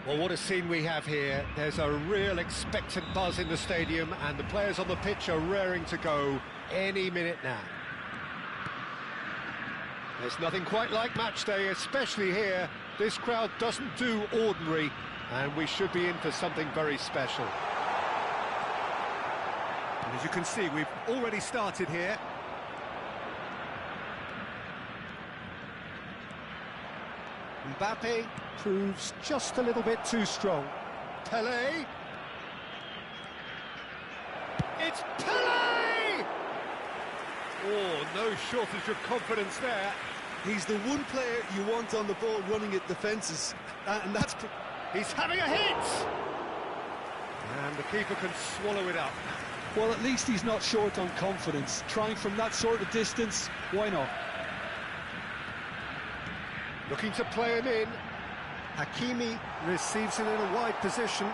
Well, what a scene we have here. There's a real expectant buzz in the stadium, and the players on the pitch are raring to go any minute now. There's nothing quite like match day, especially here. This crowd doesn't do ordinary, and we should be in for something very special. And as you can see, we've already started here. Mbappe proves just a little bit too strong. Pelé. It's Pelé! Oh, no shortage of confidence there. He's the one player you want on the ball running at defences, and that's... He's having a hit! And the keeper can swallow it up. Well, at least he's not short on confidence. Trying from that sort of distance, why not? Looking to play him in. Hakimi receives it in a wide position.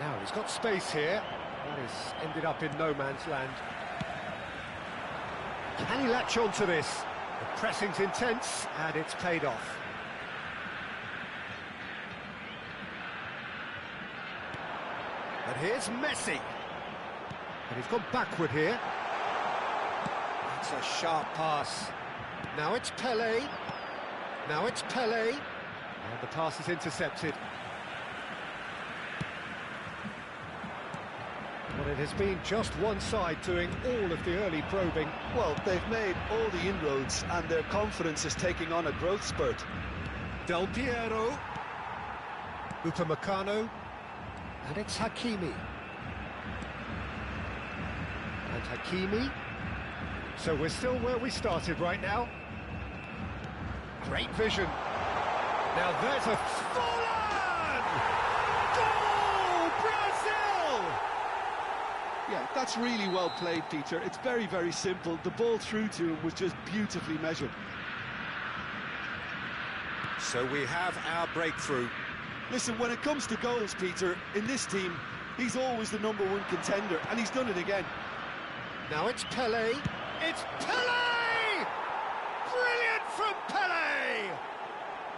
Now he's got space here. That has ended up in no man's land. Can he latch on to this? The pressing's intense and it's paid off. And here's Messi. And he's gone backward here. That's a sharp pass. Now it's Pelé. Now it's Pelé, and the pass is intercepted. Well, it has been just one side doing all of the early probing. Well, they've made all the inroads, and their confidence is taking on a growth spurt. Del Piero, Upamecano, and it's Hakimi. And Hakimi. So we're still where we started right now. Great vision. Now there's a fallen! Goal, Brazil! Yeah, that's really well played, Peter. It's very, very simple. The ball through to him was just beautifully measured. So we have our breakthrough. Listen, when it comes to goals, Peter, in this team, he's always the #1 contender, and he's done it again. Now it's Pelé. It's Pelé! Brilliant from Pelé!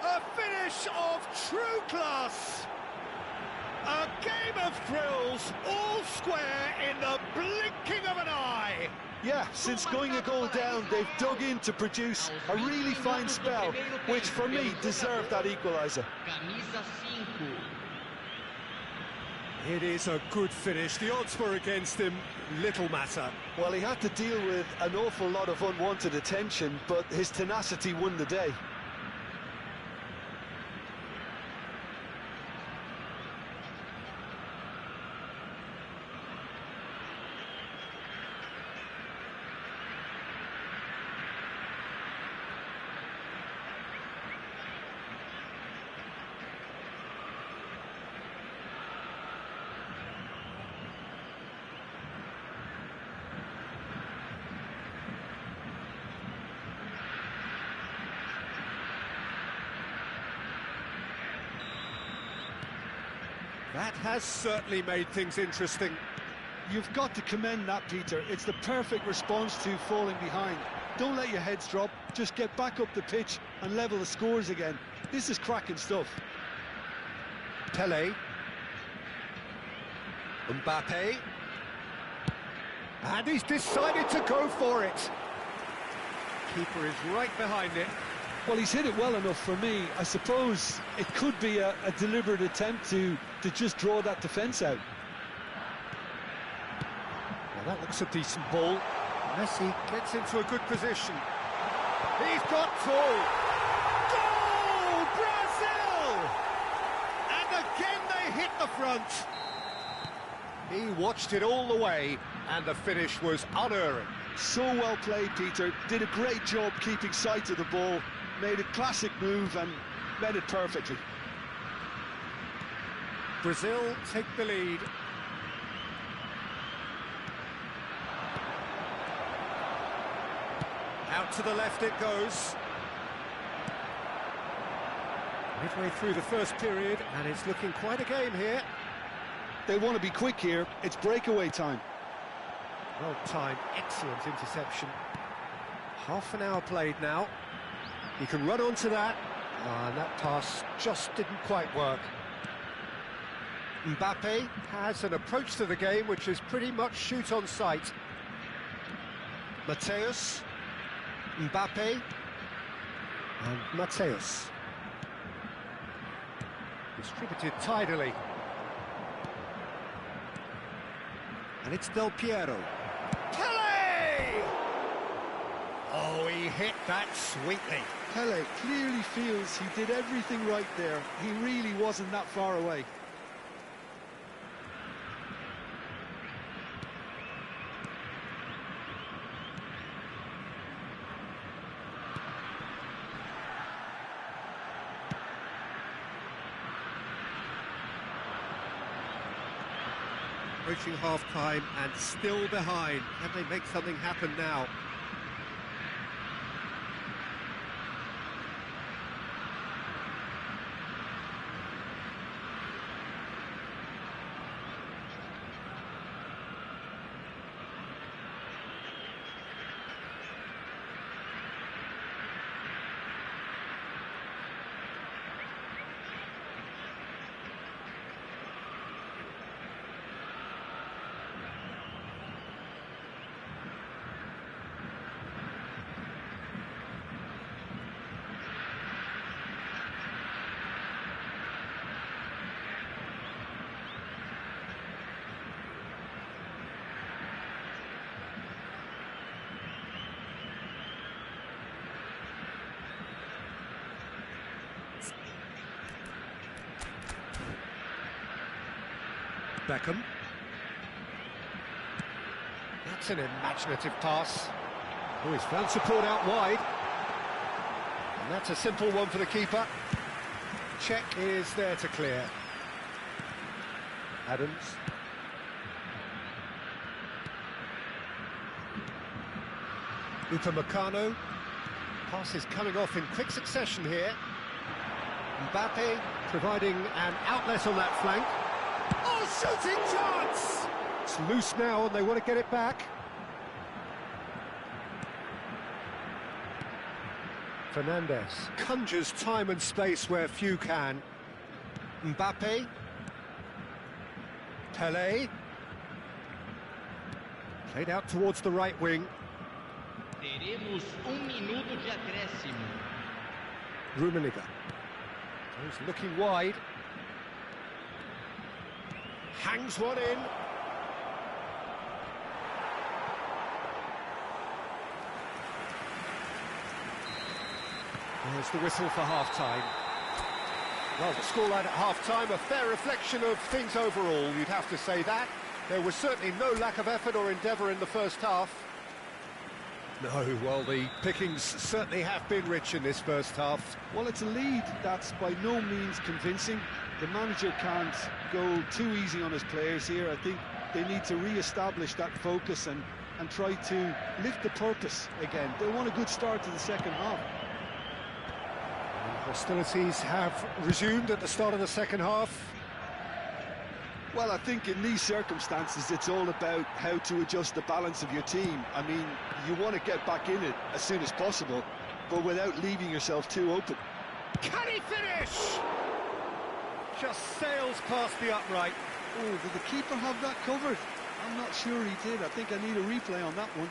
A finish of true class. A game of thrills, all square in the blinking of an eye. Yeah, since going a goal down, they've dug in to produce a really fine spell, which for me deserved that equaliser. It is a good finish. The odds were against him, little matter. Well, he had to deal with an awful lot of unwanted attention, but his tenacity won the day. That has certainly made things interesting. You've got to commend that, Peter. It's the perfect response to falling behind. Don't let your heads drop, just get back up the pitch and level the scores again. This is cracking stuff. Pelé. Mbappe. And he's decided to go for it. Keeper is right behind it. Well, he's hit it well enough for me. I suppose it could be a deliberate attempt to just draw that defence out. Well, that looks a decent ball. Messi gets into a good position. He's got full. Goal, Brazil! And again they hit the front. He watched it all the way, and the finish was unerring. So well played, Peter. Did a great job keeping sight of the ball. Made a classic move and read it perfectly. Brazil take the lead. Out to the left it goes. Midway through the first period, and it's looking quite a game here. They want to be quick here. It's breakaway time. Well timed, excellent interception. Half an hour played now. He can run onto that. And that pass just didn't quite work. Mbappe has an approach to the game which is pretty much shoot on sight. Mateus, Mbappe, and Mateus. Distributed tidily. And it's Del Piero. Pele! Oh, he hit that sweetly. Pele clearly feels he did everything right there. He really wasn't that far away. Approaching half-time and still behind. Can they make something happen now? Beckham. That's an imaginative pass. Oh, he's found support out wide. And that's a simple one for the keeper. Check is there to clear. Adams. Upamecano. Pass is coming off in quick succession here. Mbappe providing an outlet on that flank. Oh, shooting chance! It's loose now and they want to get it back. Fernandez conjures time and space where few can. Mbappe. Pele. Played out towards the right wing. Teremos minuto de acréscimo. Rummenigge. He's looking wide. Hangs one in. There's the whistle for half-time. Well, the scoreline at half-time, a fair reflection of things overall, you'd have to say that. There was certainly no lack of effort or endeavour in the first half. No, well, the pickings certainly have been rich in this first half. Well, it's a lead that's by no means convincing. The manager can't go too easy on his players here. I think they need to re-establish that focus and try to lift the purpose again. They want a good start to the second half. And hostilities have resumed at the start of the second half. Well, I think in these circumstances, it's all about how to adjust the balance of your team. I mean, you want to get back in it as soon as possible, but without leaving yourself too open. Can he finish? Just sails past the upright. Oh, did the keeper have that covered? I'm not sure he did. I think I need a replay on that one.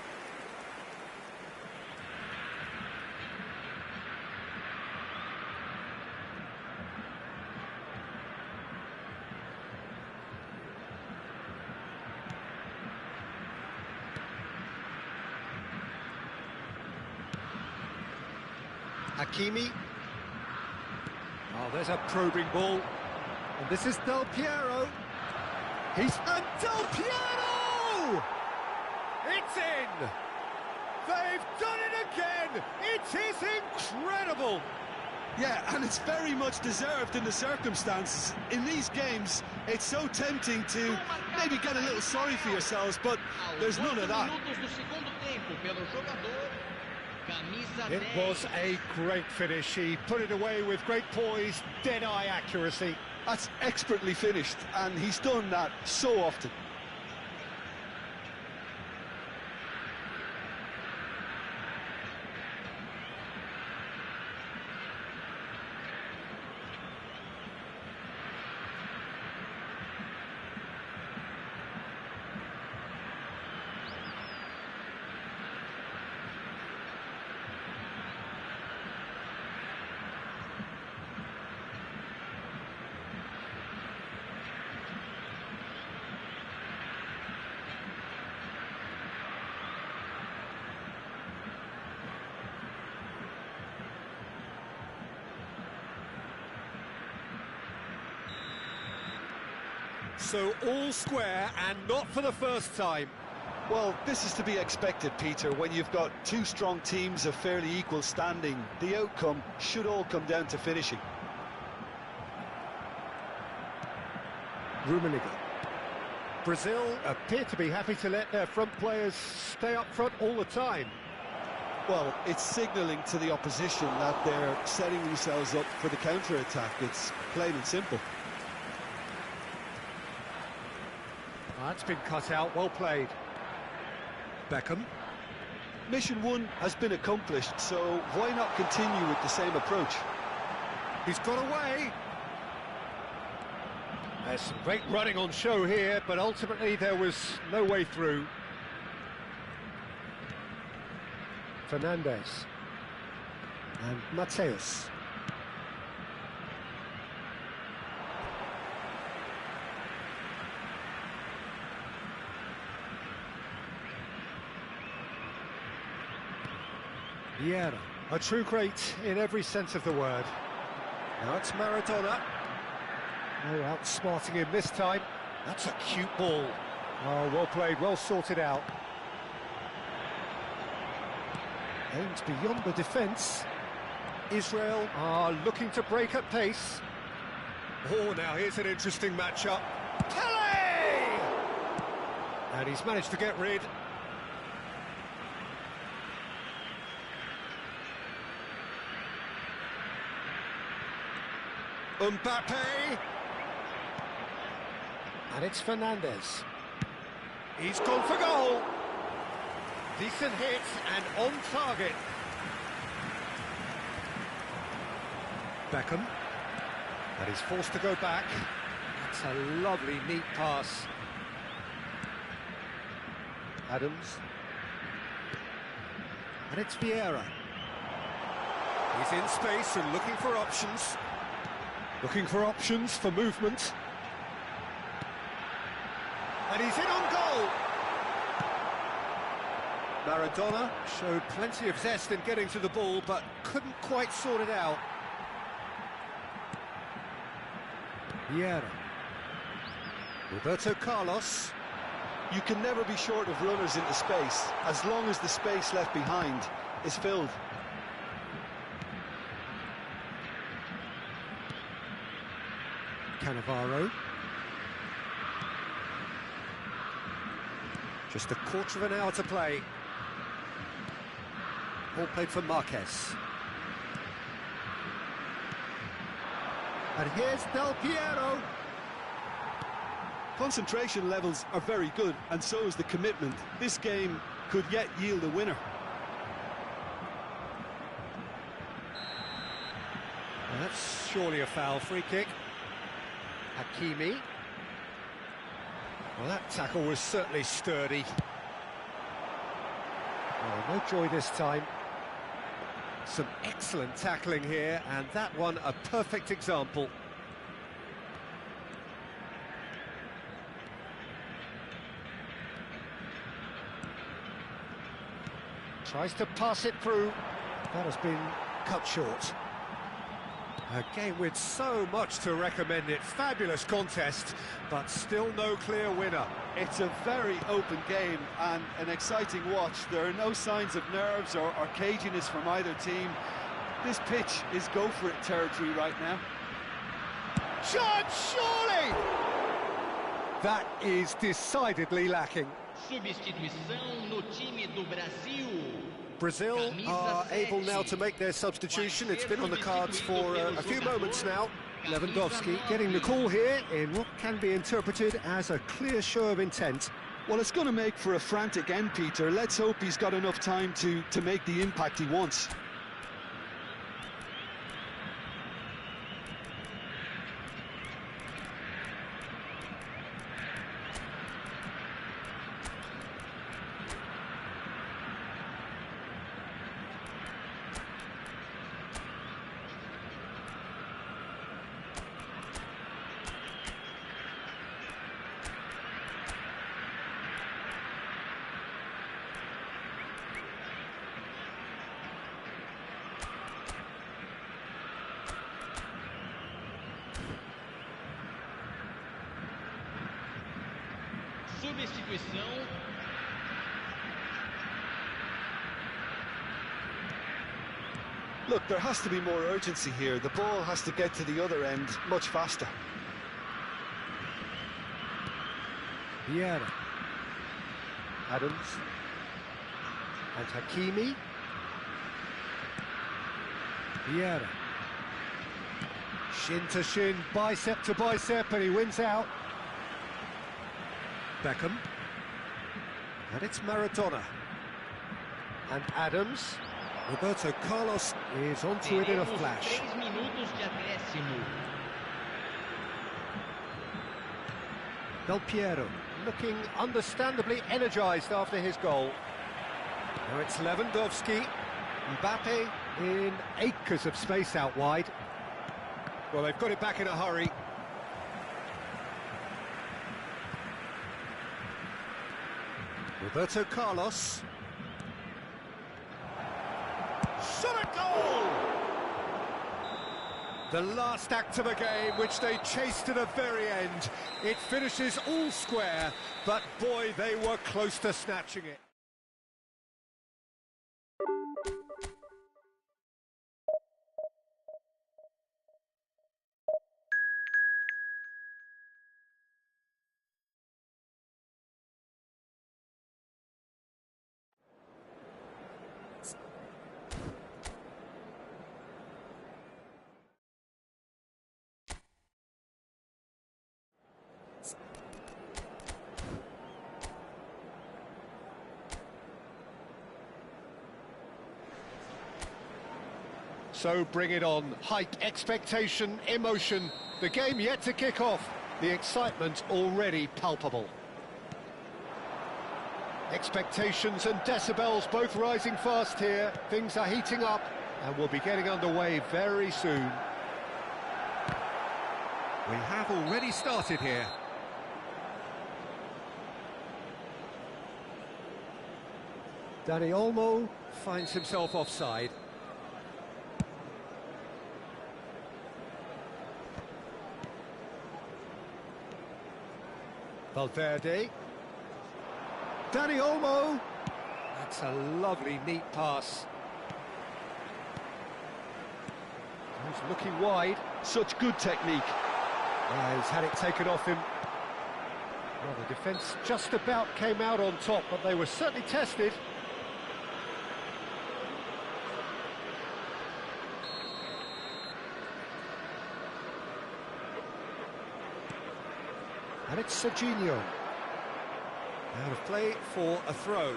Hakimi. Oh, there's a probing ball. And this is Del Piero. And Del Piero! It's in! They've done it again! It is incredible! Yeah, and it's very much deserved in the circumstances. In these games, it's so tempting to maybe get a little sorry for yourselves, but there's none of that. It was a great finish. He put it away with great poise, dead-eye accuracy. That's expertly finished, and he's done that so often. So all square and not for the first time. Well, this is to be expected, Peter. When you've got two strong teams of fairly equal standing, the outcome should all come down to finishing. Rummenigge. Brazil appear to be happy to let their front players stay up front all the time. Well, it's signalling to the opposition that they're setting themselves up for the counter-attack. It's plain and simple. That's been cut out, well played. Beckham. Mission one has been accomplished, so why not continue with the same approach? He's got away. There's some great running on show here, but ultimately there was no way through. Fernandes. And Mateus. Vieira, a true great in every sense of the word. Now it's Maradona. No outsmarting him this time. That's a cute ball. Oh, well played, well sorted out. Aims beyond the defence. Israel are looking to break at pace. Oh, now here's an interesting matchup. Pele! And he's managed to get rid. Mbappe. And it's Fernandes. He's gone for goal. Decent hit and on target. Beckham. And he's forced to go back. That's a lovely, neat pass. Adams. And it's Vieira. He's in space and looking for options. Looking for options for movement. And he's in on goal. Maradona showed plenty of zest in getting to the ball, but couldn't quite sort it out. Vieira. Roberto Carlos. You can never be short of runners into space, as long as the space left behind is filled. Cannavaro. Just a quarter of an hour to play. All played for Marquez. And here's Del Piero. Concentration levels are very good, and so is the commitment. This game could yet yield a winner. Well, that's surely a foul. Free kick. Hakimi. Well, that tackle was certainly sturdy. Oh, no joy this time. Some excellent tackling here, and that one a perfect example. Tries to pass it through. That has been cut short. A game with so much to recommend it. Fabulous contest, but still no clear winner. It's a very open game and an exciting watch. There are no signs of nerves or caginess from either team. This pitch is go-for-it territory right now. Shot, surely! That is decidedly lacking. Substituição no time do Brasil. Brazil are able now to make their substitution. It's been on the cards for a few moments now. Lewandowski getting the call here in what can be interpreted as a clear show of intent. Well, it's going to make for a frantic end, Peter. Let's hope he's got enough time to make the impact he wants. substituição. Look, there has to be more urgency here. The ball has to get to the other end much faster. Vieira. Adams. And Hakimi. Vieira. Shin to shin, bicep to bicep, and he wins out. Beckham. And it's Maradona. And Adams. Roberto Carlos is onto it in a flash. 3 minutos de acréscimo. Del Piero looking understandably energised after his goal. Now it's Lewandowski. Mbappe in acres of space out wide. Well, they've got it back in a hurry. Roberto Carlos. Shot a goal! The last act of a game, which they chased to the very end. It finishes all square, but boy, they were close to snatching it. So bring it on. Hype, expectation, emotion. The game yet to kick off. The excitement already palpable. Expectations and decibels both rising fast here. Things are heating up and we'll be getting underway very soon. We have already started here. Dani Olmo finds himself offside. Valverde. Dani Olmo. That's a lovely, neat pass. He's looking wide. Such good technique. He's had it taken off him. Well, the defence just about came out on top, but they were certainly tested. And it's Serginho. Out of play for a throw.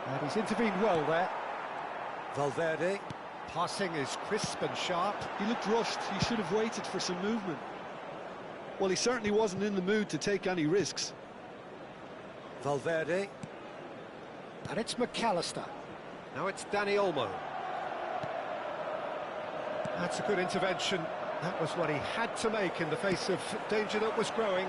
And he's intervened well there. Valverde. Passing is crisp and sharp. He looked rushed. He should have waited for some movement. Well, he certainly wasn't in the mood to take any risks. Valverde. And it's McAllister. Now it's Dani Olmo. That's a good intervention. That was what he had to make in the face of danger that was growing.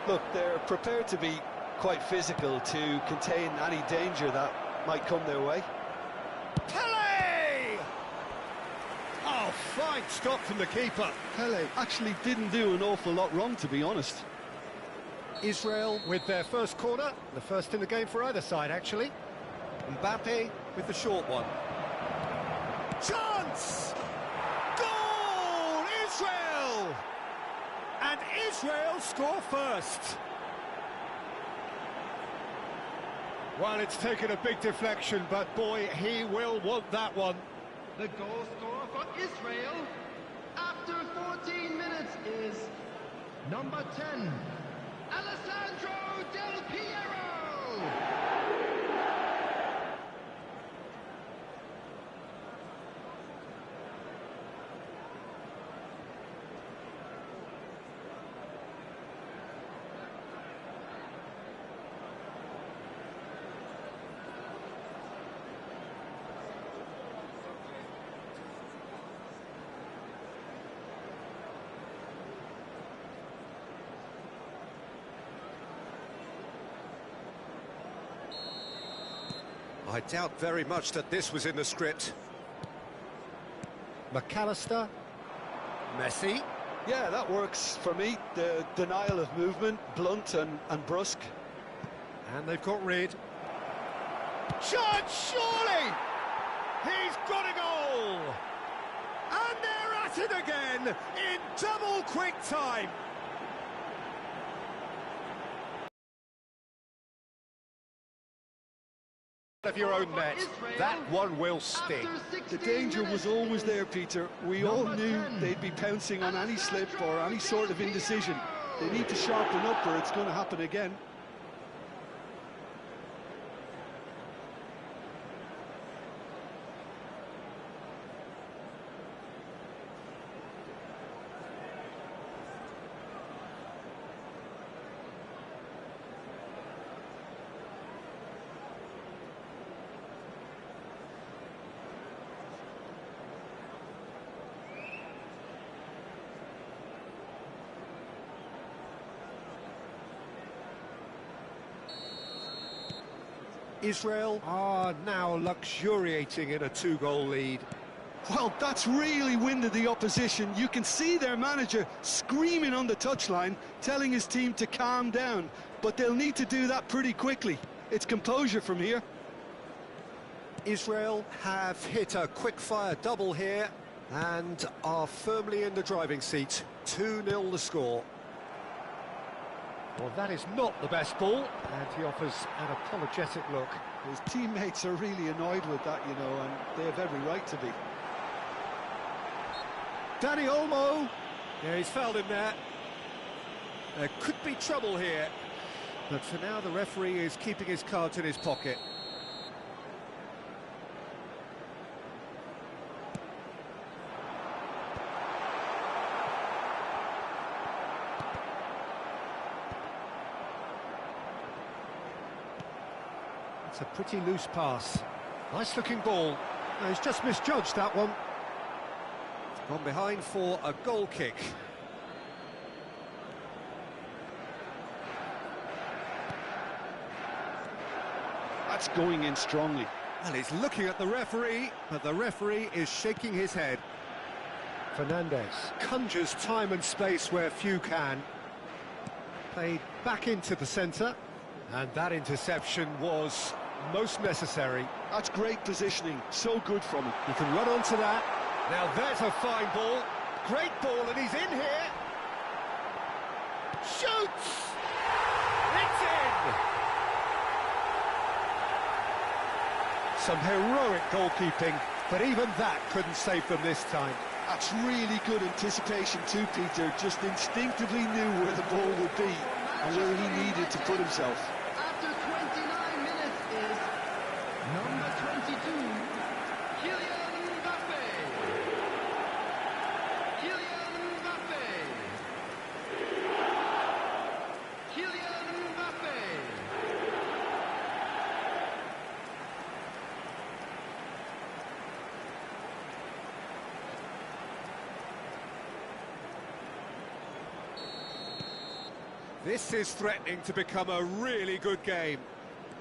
Look, they're prepared to be quite physical to contain any danger that might come their way. Pele! Oh, fine stop from the keeper. Pele actually didn't do an awful lot wrong, to be honest. Israel with their first corner, the first in the game for either side, actually. Mbappe with the short one. Chance! Goal! Israel! And Israel score first. Well, it's taken a big deflection, but boy, he will want that one. The goal scorer for Israel after 14 minutes is number 10, Alessandro Del Piero! I doubt very much that this was in the script. McAllister. Messi. Yeah, that works for me. The denial of movement, blunt and brusque. And they've got rid. Shot, surely! He's got a goal! And they're at it again in double quick time. Of your own net, that one will sting. The danger was always there, Peter. We all knew they'd be pouncing on any slip or any sort of indecision. They need to sharpen up or it's going to happen again. Israel are now luxuriating in a two-goal lead. Well, that's really winded the opposition. You can see their manager screaming on the touchline, telling his team to calm down. But they'll need to do that pretty quickly. It's composure from here. Israel have hit a quick-fire double here and are firmly in the driving seat. 2-0 the score. Well, that is not the best ball, and he offers an apologetic look. His teammates are really annoyed with that, you know, and they have every right to be. Danny Olmo. Yeah, he's fouled him there. There could be trouble here, but for now the referee is keeping his cards in his pocket. It's a pretty loose pass. Nice looking ball. No, he's just misjudged that one. Gone behind for a goal kick. That's going in strongly. Well, he's looking at the referee, but the referee is shaking his head. Fernandez conjures time and space where few can. Played back into the centre, and that interception was most necessary. That's great positioning, so good from him. He can run onto that. Now there's a fine ball, great ball, and he's in here. Shoots! It's in! Some heroic goalkeeping, but even that couldn't save them this time. That's really good anticipation too, Peter. Just instinctively knew where the ball would be and where he needed to put himself. After 29 minutes is number 22, Kylian Mbappe. Kylian Mbappe. Kylian Mbappe. This is threatening to become a really good game.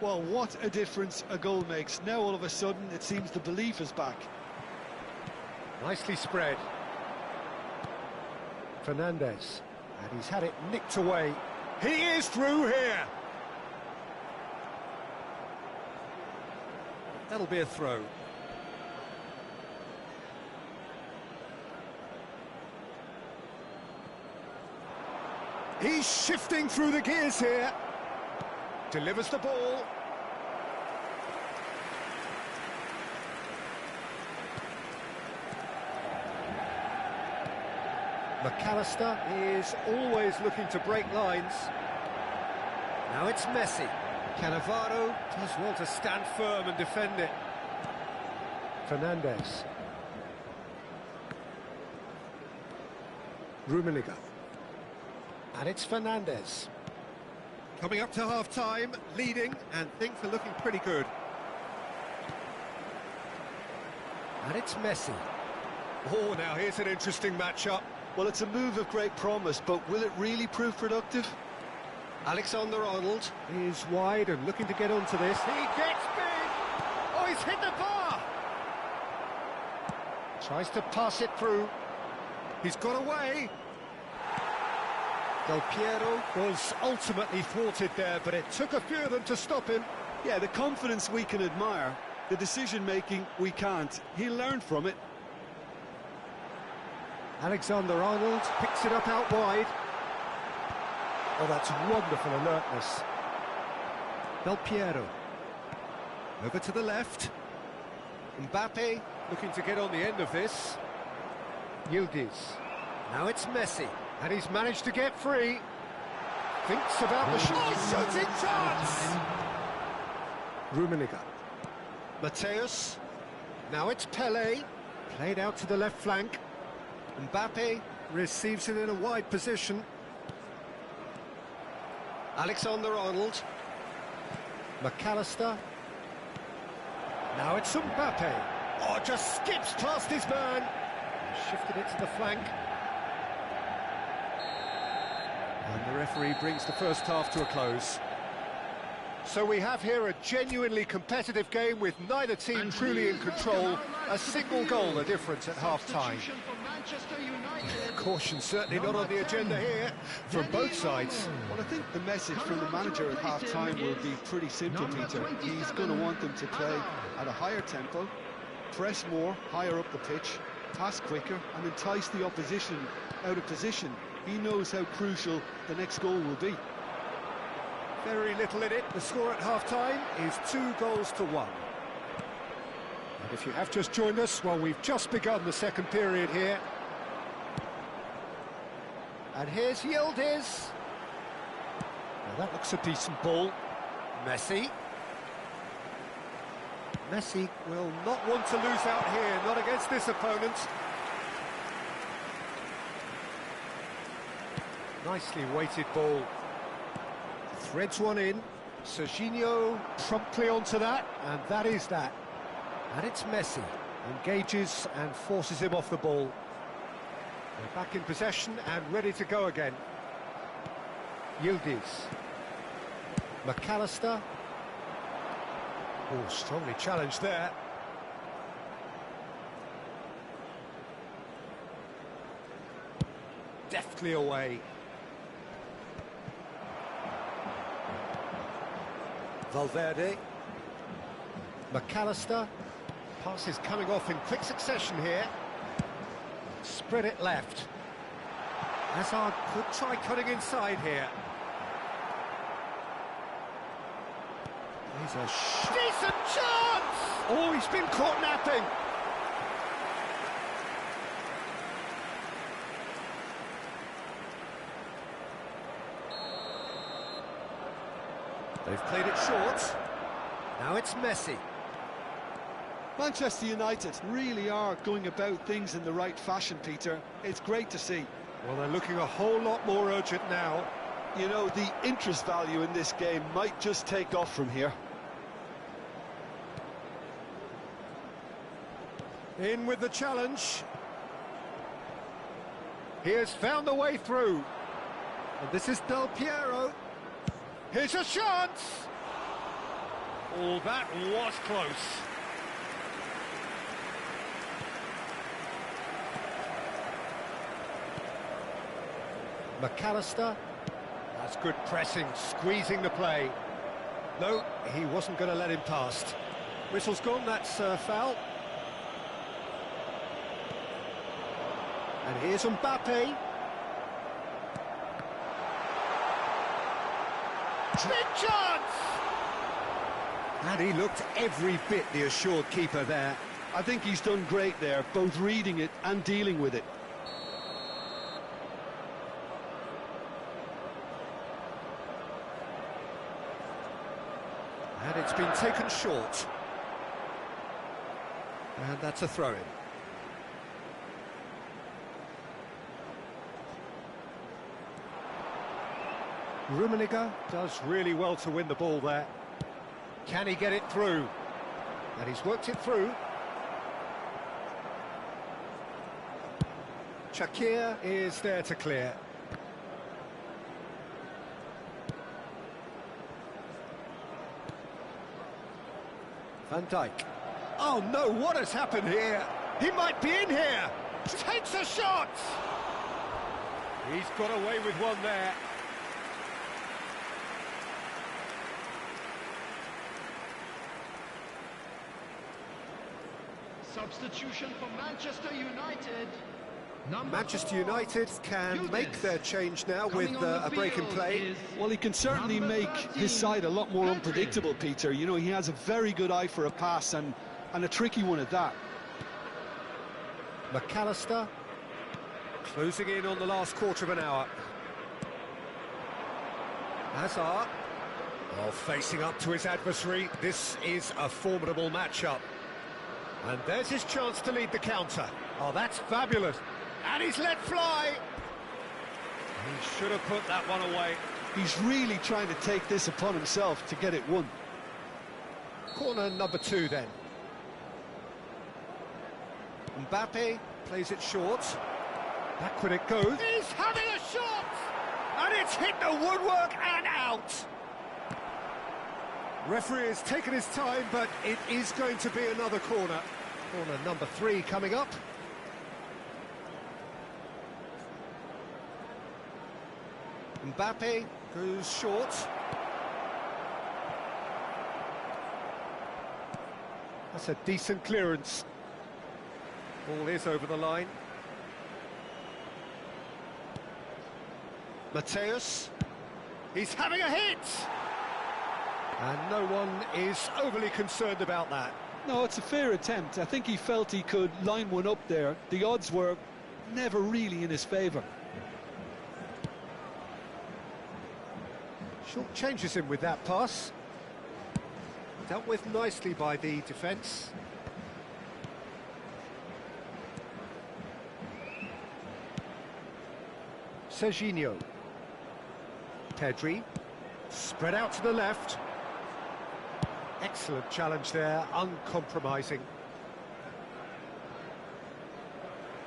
Well, what a difference a goal makes. Now all of a sudden it seems the belief is back. Nicely spread. Fernandez, and he's had it nicked away. He is through here. That'll be a throw. He's shifting through the gears here. Delivers the ball. McAllister is always looking to break lines. Now it's Messi. Cannavaro does well to stand firm and defend it. Fernandez. Rummenigge. And it's Fernandez. Coming up to half-time, leading, and things are looking pretty good. And it's Messi. Oh, now here's an interesting matchup. Well, it's a move of great promise, but will it really prove productive? Alexander-Arnold is wide and looking to get onto this. He gets big! Oh, he's hit the bar! Tries to pass it through. He's got away. Del Piero was ultimately thwarted there, but it took a few of them to stop him. Yeah, the confidence we can admire, the decision-making we can't. He'll learn from it. Alexander-Arnold picks it up out wide. Oh, that's wonderful alertness. Del Piero. Over to the left. Mbappe looking to get on the end of this. Yildiz. Now it's Messi. And he's managed to get free. Thinks about the shot. Shooting chance! Rummenigge. Mateus. Now it's Pele. Played out to the left flank. Mbappe receives it in a wide position. Alexander-Arnold. McAllister. Now it's Mbappe. Oh, just skips past his man. Shifted it to the flank. And the referee brings the first half to a close. So we have here a genuinely competitive game with neither team truly in control. A single goal the difference at half-time. Caution certainly not on the agenda here from both sides. Well, I think the message from the manager at half-time will be pretty simple, Peter. He's going to want them to play at a higher tempo, press more, higher up the pitch, pass quicker, and entice the opposition out of position. He knows how crucial the next goal will be. Very little in it. The score at half-time is 2-1. And if you have just joined us, well, we've just begun the second period here. And here's Yildiz. Now that looks a decent ball. Messi. Messi will not want to lose out here, not against this opponent. Nicely weighted ball. Threads one in. Serginho promptly onto that, and that is that. And it's Messi. Engages and forces him off the ball. They're back in possession and ready to go again. Yildiz. McAllister. Oh, strongly challenged there. Deftly away. Valverde. McAllister. Passes coming off in quick succession here. Spread it left. Hazard could try cutting inside here. He's a decent chance! Oh, he's been caught napping. They've played it short. Now it's Messi. Manchester United really are going about things in the right fashion, Peter. It's great to see. Well, they're looking a whole lot more urgent now. You know, the interest value in this game might just take off from here. In with the challenge. He has found the way through. And this is Del Piero. Here's a chance! Oh, that was close. McAllister. That's good pressing, squeezing the play. No, he wasn't going to let him past. Whistle's gone, that's foul. And here's Mbappe. Big chance! And he looked every bit the assured keeper there. I think he's done great there, both reading it and dealing with it. And it's been taken short. And that's a throw-in. Rummenigge does really well to win the ball there. Can he get it through? And he's worked it through. Shakir is there to clear. Van Dijk. Oh no, what has happened here? He might be in here! Takes a shot! He's got away with one there. Substitution for Manchester United. Manchester United can make their change now with a break in play. Well, he can certainly make his side a lot more unpredictable, Peter. You know, he has a very good eye for a pass and a tricky one at that. McAllister closing in on the last quarter of an hour. Hazard, facing up to his adversary. This is a formidable matchup. And there's his chance to lead the counter. Oh, that's fabulous. And he's let fly. He should have put that one away. He's really trying to take this upon himself to get it won. Corner number 2 then. Mbappe plays it short. Backward it goes. He's having a shot! And it's hit the woodwork and out. Referee has taken his time, but it is going to be another corner. Corner number 3 coming up. Mbappe goes short. That's a decent clearance. Ball is over the line. Mateus. He's having a hit! And no one is overly concerned about that. No, it's a fair attempt. I think he felt he could line one up there. The odds were never really in his favour. Short changes him with that pass. Dealt with nicely by the defence. Serginho. Pedri. Spread out to the left. Excellent challenge there, uncompromising.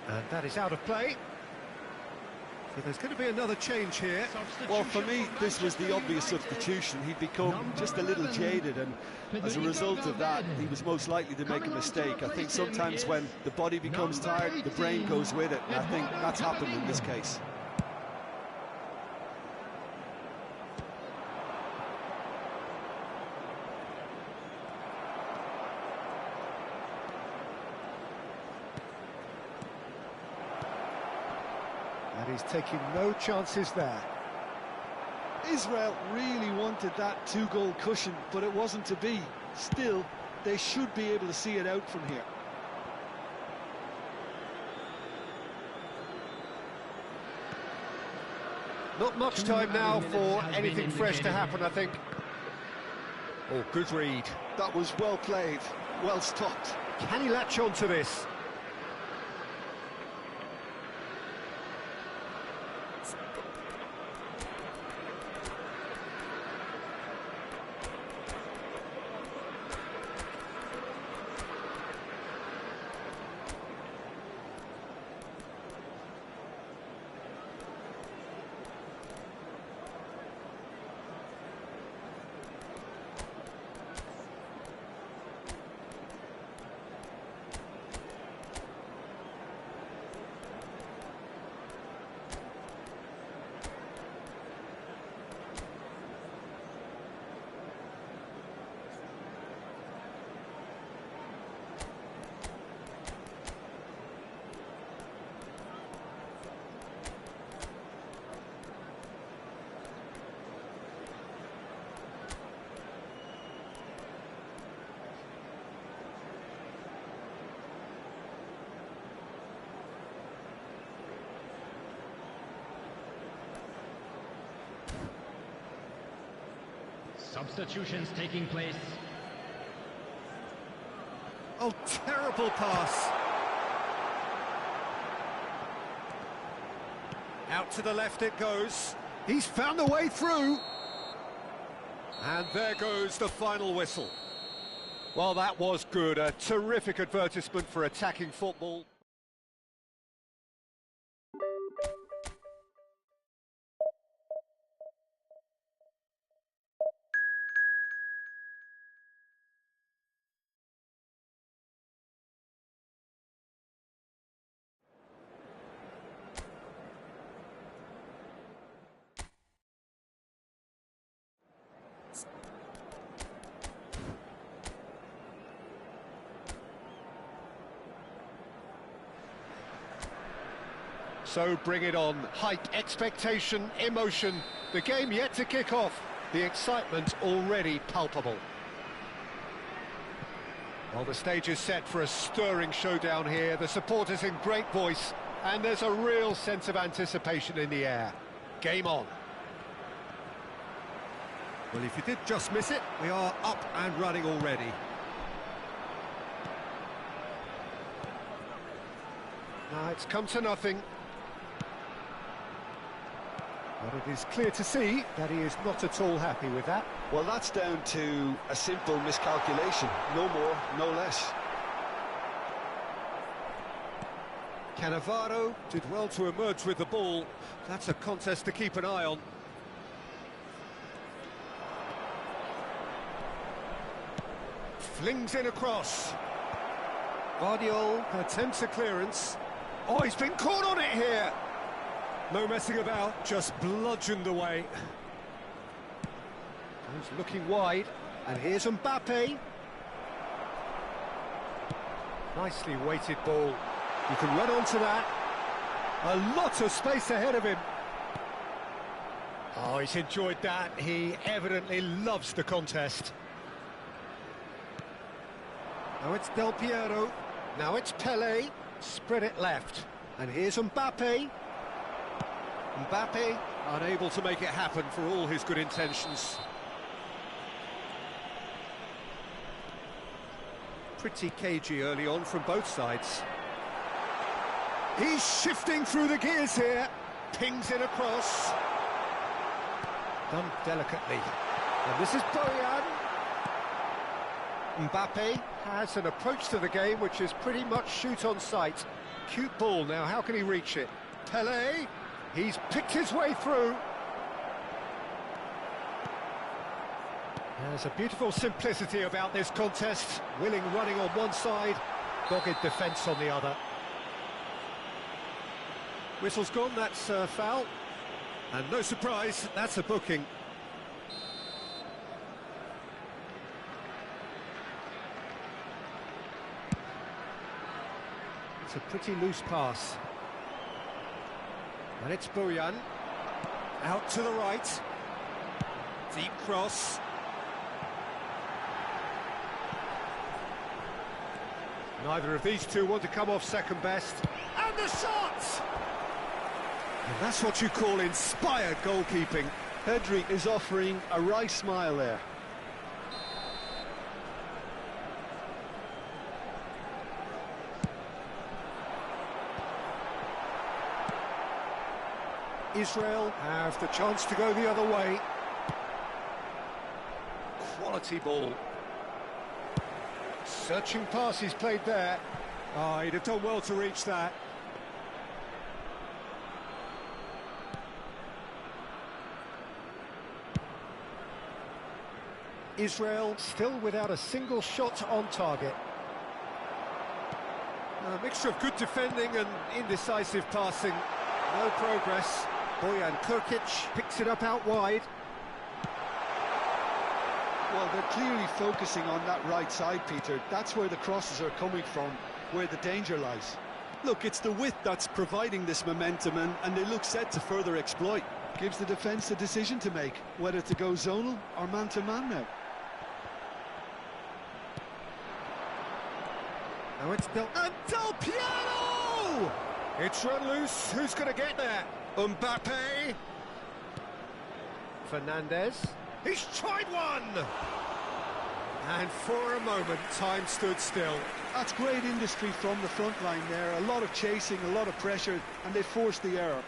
And that is out of play. So there's going to be another change here. Well, for me, this was the obvious substitution. He'd become just a little jaded, and as a result of that, he was most likely to make a mistake. I think sometimes when the body becomes tired, the brain goes with it, and I think that's happened in this case. And he's taking no chances there. Israel really wanted that 2-goal cushion, but it wasn't to be. Still, they should be able to see it out from here. Not much time now for anything fresh to happen, I think. Oh, good read. That was well played, well stopped. Can he latch on to this? Substitutions taking place. Oh, terrible pass. Out to the left it goes. He's found a way through. And there goes the final whistle. Well, that was good. A terrific advertisement for attacking football. So bring it on. Hype, expectation, emotion. The game yet to kick off. The excitement already palpable. Well, the stage is set for a stirring showdown here. The supporters in great voice, and there's a real sense of anticipation in the air. Game on. Well, if you did just miss it, we are up and running already. Now it's come to nothing. But it is clear to see that he is not at all happy with that. Well, that's down to a simple miscalculation. No more, no less. Cannavaro did well to emerge with the ball. That's a contest to keep an eye on. Flings in across. Guardiol attempts a clearance. Oh, he's been caught on it here. No messing about, just bludgeoned away. He's looking wide, and here's Mbappe. Nicely weighted ball. You can run onto that. A lot of space ahead of him. Oh, he's enjoyed that. He evidently loves the contest. Now it's Del Piero. Now it's Pelé. Spread it left. And here's Mbappe. Mbappe unable to make it happen for all his good intentions. Pretty cagey early on from both sides. He's shifting through the gears here. Pings it across. Done delicately. And this is Boyan. Mbappe has an approach to the game which is pretty much shoot on sight. Cute ball now, how can he reach it? Pelé, he's picked his way through. There's a beautiful simplicity about this contest. Willing running on one side, dogged defence on the other. Whistle's gone, that's a foul. And no surprise, that's a booking. It's a pretty loose pass. And it's Boyan. Out to the right. Deep cross. Neither of these two want to come off second best. And the shot! And that's what you call inspired goalkeeping. Pedri is offering a wry smile there. Israel have the chance to go the other way. Quality ball. Searching pass he's played there. Oh, he'd have done well to reach that. Israel still without a single shot on target. A mixture of good defending and indecisive passing. No progress. Boyan Kirkic picks it up out wide. Well, they're clearly focusing on that right side, Peter. That's where the crosses are coming from, where the danger lies. Look, it's the width that's providing this momentum, and they look set to further exploit. Gives the defence a decision to make, whether to go zonal or man-to-man now. Now it's Del Piero! It's run loose. Who's going to get there? Mbappe. Fernandez. He's tried one! And for a moment, time stood still. That's great industry from the front line there. A lot of chasing, a lot of pressure, and they forced the error.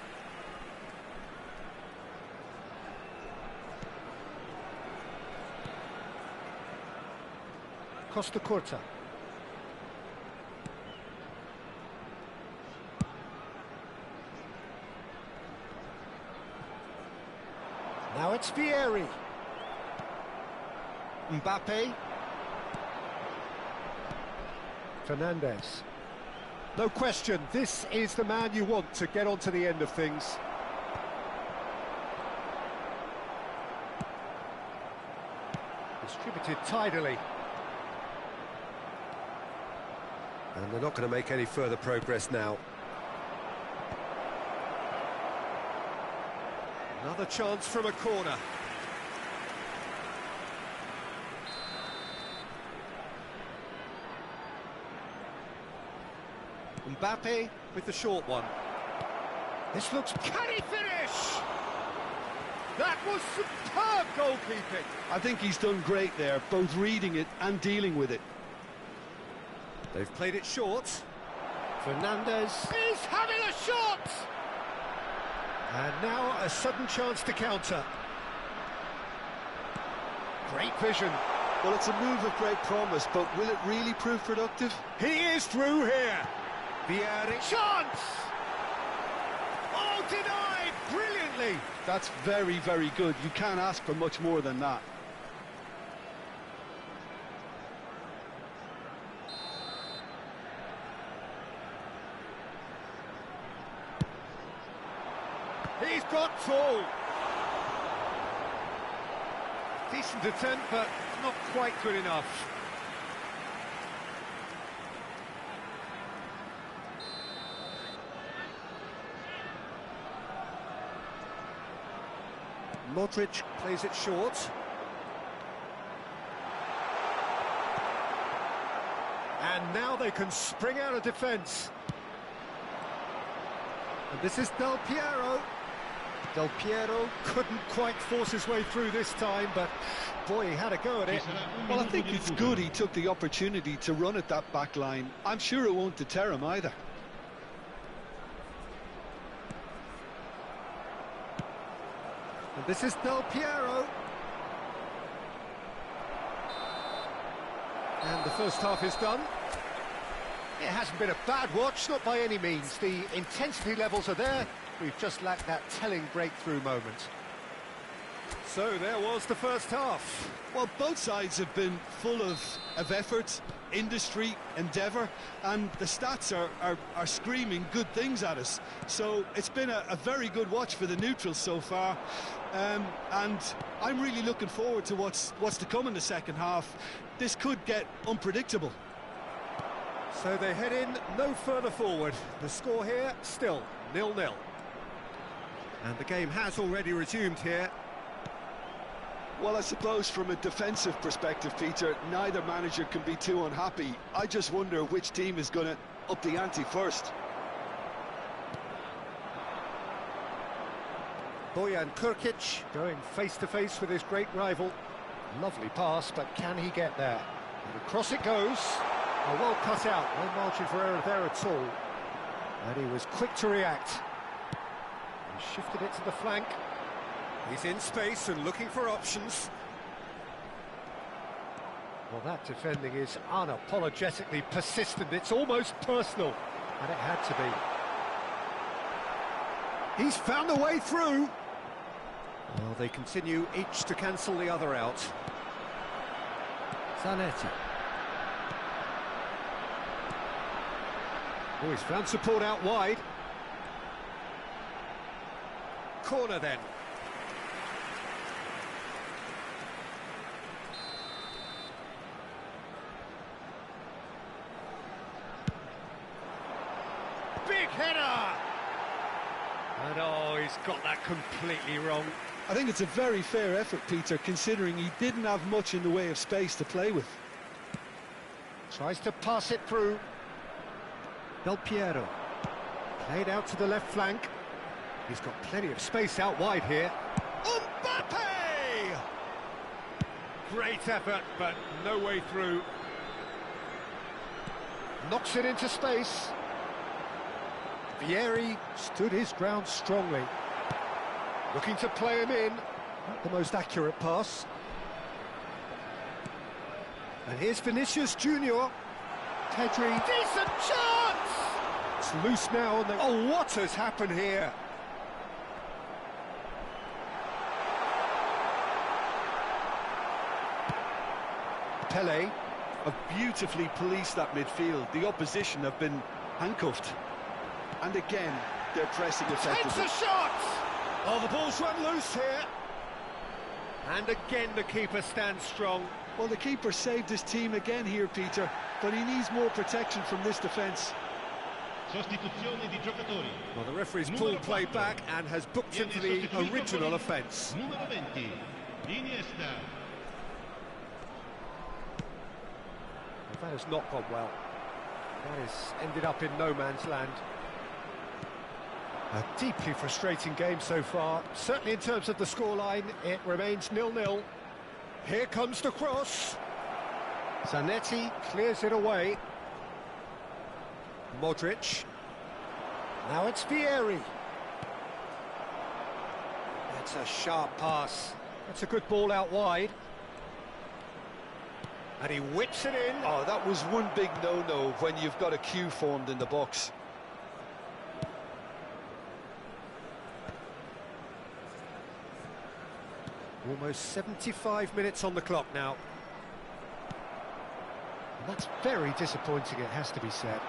Costa Curta. Now it's Vieri. Mbappe. Fernandez. No question, this is the man you want to get onto the end of things. Distributed tidily. And they're not going to make any further progress now. Another chance from a corner. Mbappe with the short one. This looks... Can he finish? That was superb goalkeeping. I think he's done great there, both reading it and dealing with it. They've played it short. Fernandez is having a shot! And now a sudden chance to counter. Great vision. Well, it's a move of great promise, but will it really prove productive? He is through here. Vieri. Chance! Oh, denied brilliantly. That's very, very good. You can't ask for much more than that. He's got full. Decent attempt, but not quite good enough. Modric plays it short. And now they can spring out of defence. And this is Del Piero. Del Piero couldn't quite force his way through this time, but boy, he had a go at it. Well, I think it's good he took the opportunity to run at that back line. I'm sure it won't deter him either. And this is Del Piero. And the first half is done. It hasn't been a bad watch, not by any means. The intensity levels are there. We've just lacked that telling breakthrough moment. So there was the first half. Well, both sides have been full of effort, industry, endeavour, and the stats are screaming good things at us. So it's been a very good watch for the neutrals so far, and I'm really looking forward to what's to come in the second half. This could get unpredictable. So they head in no further forward. The score here still 0-0. And the game has already resumed here. Well, I suppose from a defensive perspective, Peter, neither manager can be too unhappy. I just wonder which team is going to up the ante first. Bojan Krkić going face-to-face with his great rival. Lovely pass, but can he get there? And across it goes. Oh, well cut out, no margin for error there at all. And he was quick to react. He shifted it to the flank. He's in space and looking for options. Well, that defending is unapologetically persistent. It's almost personal, and it had to be. He's found a way through. Well, they continue each to cancel the other out. Zanetti. Oh, he's found support out wide. Corner then. Big header! And oh, he's got that completely wrong. I think it's a very fair effort, Peter, considering he didn't have much in the way of space to play with. Tries to pass it through. Del Piero. Played out to the left flank. He's got plenty of space out wide here. Mbappe! Great effort, but no way through. Knocks it into space. Vieri stood his ground strongly. Looking to play him in. Not the most accurate pass. And here's Vinicius Junior. Pedri. Decent chance! It's loose now. And oh, what has happened here? Pele. Have beautifully policed that midfield. The opposition have been handcuffed. And again, they're pressing effectively. It's a shot! Oh, the ball's run loose here. And again, the keeper stands strong. Well, the keeper saved his team again here, Peter, but he needs more protection from this defence. Sostituzione di giocatori. Well, the referee's Numero pulled play 4. back and has booked him Viene for the sostituito original con offence. Numero 20. Iniesta. Well, that has not gone well. That has ended up in no man's land. A deeply frustrating game so far. Certainly in terms of the scoreline, it remains 0-0. Here comes the cross. Zanetti clears it away. Modric. Now it's Vieri. That's a sharp pass. That's a good ball out wide. And he whips it in. Oh, that was one big no-no when you've got a queue formed in the box. Almost 75 minutes on the clock now. And that's very disappointing, it has to be said.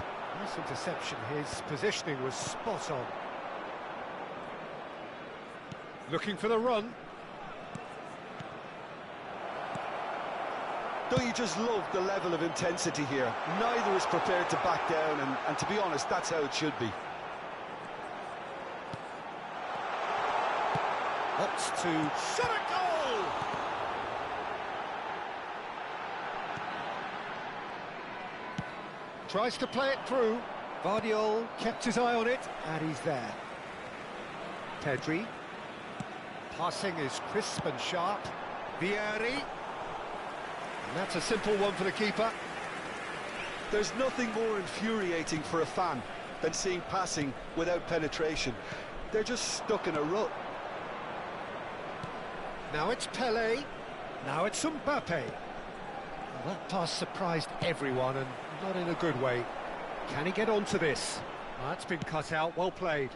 Nice interception, his positioning was spot on. Looking for the run. Don't you just love the level of intensity here? Neither is prepared to back down, and to be honest, that's how it should be. Opts to shot a goal! Tries to play it through. Vardiol kept his eye on it, and he's there. Pedri. Passing is crisp and sharp. Vieri. And that's a simple one for the keeper. There's nothing more infuriating for a fan than seeing passing without penetration. They're just stuck in a rut. Now it's Pelé. Now it's Mbappe. Well, that pass surprised everyone, and not in a good way. Can he get onto this? Oh, that's been cut out, well played.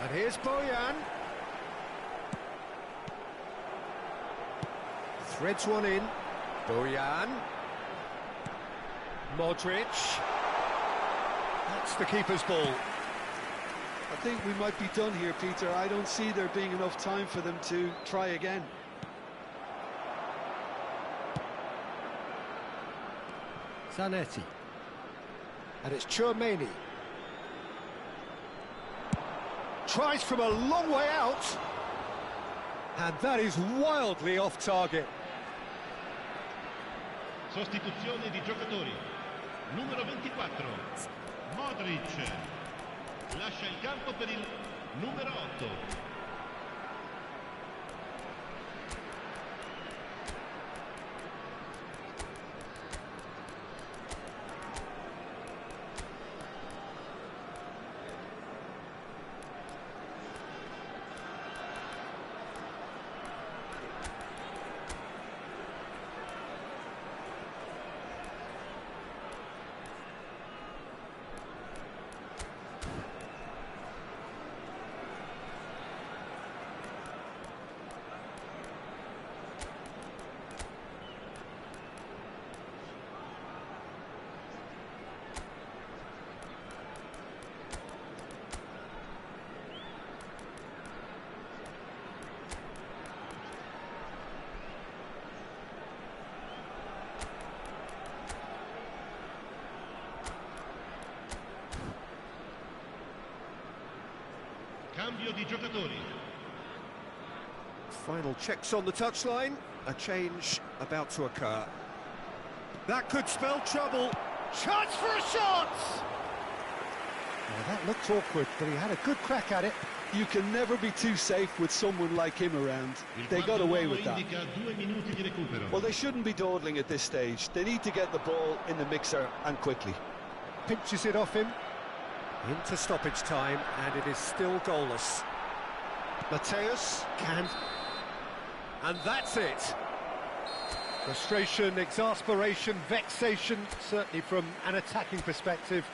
And here's Bojan. Threads one in. Bojan. Modric. That's the keeper's ball. I think we might be done here, Peter. I don't see there being enough time for them to try again. Zanetti. And it's Tchouaméni. Tries from a long way out. And that is wildly off target. Sostituzione di giocatori. Numero 24. Modric. Lascia il campo per il numero 8. Cambio di giocatori. Final checks on the touchline. A change about to occur. That could spell trouble. Chance for a shot! Well, that looked awkward, but he had a good crack at it. You can never be too safe with someone like him around. They got away with that. Well, they shouldn't be dawdling at this stage. They need to get the ball in the mixer, and quickly. Pinches it off him. Into stoppage time, and it is still goalless. Mateus can... And that's it. Frustration, exasperation, vexation, certainly from an attacking perspective.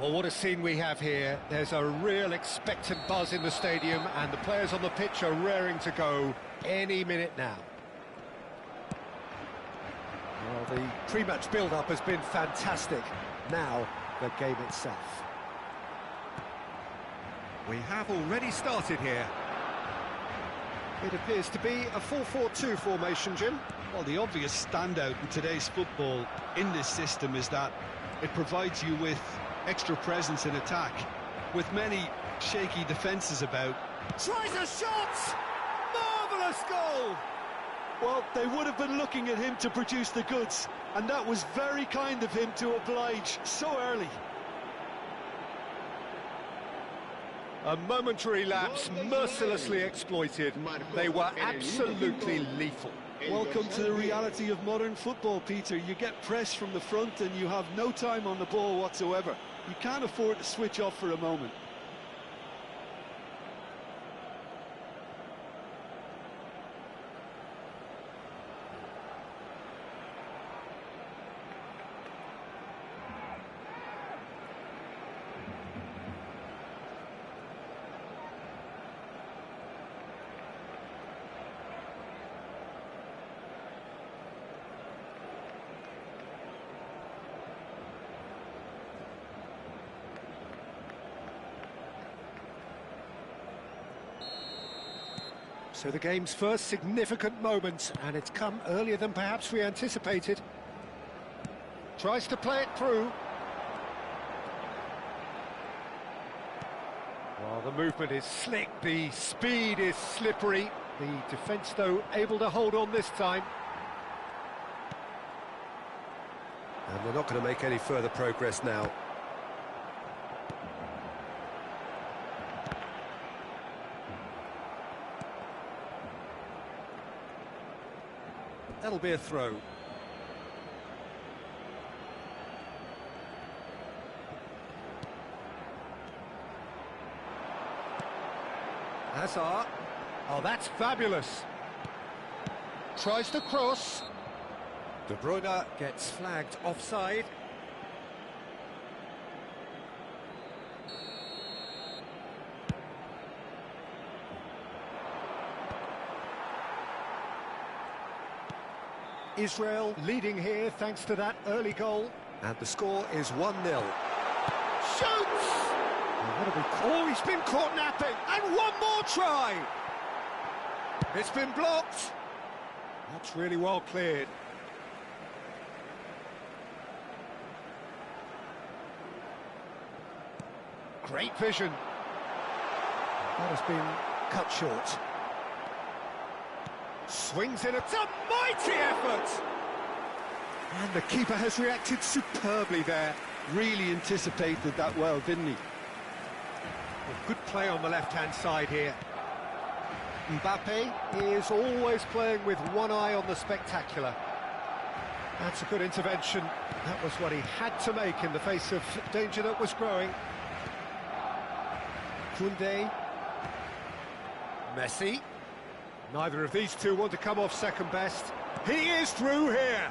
Well, what a scene we have here. There's a real expectant buzz in the stadium, and the players on the pitch are raring to go any minute now. Well, the pre-match build-up has been fantastic. Now, the game itself. We have already started here. It appears to be a 4-4-2 formation, Jim. Well, the obvious standout in today's football in this system is that it provides you with extra presence in attack, with many shaky defences about. Tries a shot! Marvellous goal! Well, they would have been looking at him to produce the goods, and that was very kind of him to oblige so early. A momentary lapse, mercilessly exploited. They were absolutely lethal. Welcome to the reality of modern football, Peter. You get press from the front and you have no time on the ball whatsoever. You can't afford to switch off for a moment. So the game's first significant moment, and it's come earlier than perhaps we anticipated. Tries to play it through. Well, the movement is slick, the speed is slippery. The defence, though, able to hold on this time. And they're not going to make any further progress now. That'll be a throw. Hazard. Oh, that's fabulous. Tries to cross. De Bruyne gets flagged offside. Israel leading here thanks to that early goal. And the score is 1-0. Shoots! Oh, he's been caught napping. And one more try! It's been blocked. That's really well cleared. Great vision. That has been cut short. Swings in, it's a mighty effort! And the keeper has reacted superbly there. Really anticipated that well, didn't he? Well, good play on the left-hand side here. Mbappe is always playing with one eye on the spectacular. That's a good intervention. That was what he had to make in the face of danger that was growing. Koundé. Messi. Neither of these two want to come off second best. He is through here.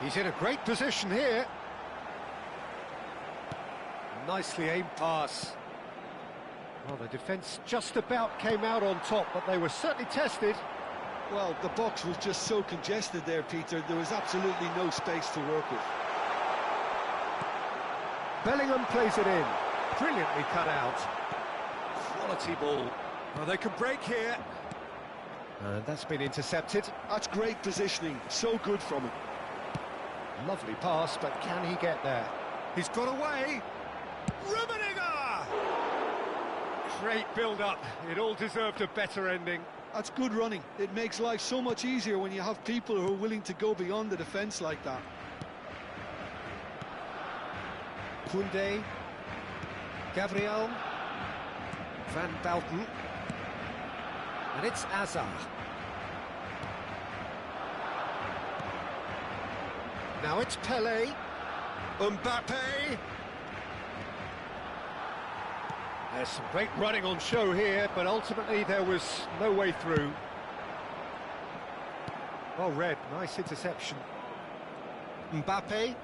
He's in a great position here. Nicely aimed pass. Well, the defence just about came out on top, but they were certainly tested. Well, the box was just so congested there, Peter. There was absolutely no space to work with. Bellingham plays it in. Brilliantly cut out. Quality ball. Well, they can break here. And that's been intercepted. That's great positioning. So good from him. Lovely pass, but can he get there? He's got away. Rummenigge! Great build-up. It all deserved a better ending. That's good running. It makes life so much easier when you have people who are willing to go beyond the defence like that. Koundé. Gabriel. Van Bauten. And it's Hazard. Now it's Pelé. Mbappe. There's some great running on show here, but ultimately there was no way through. Well read, nice interception. Mbappe.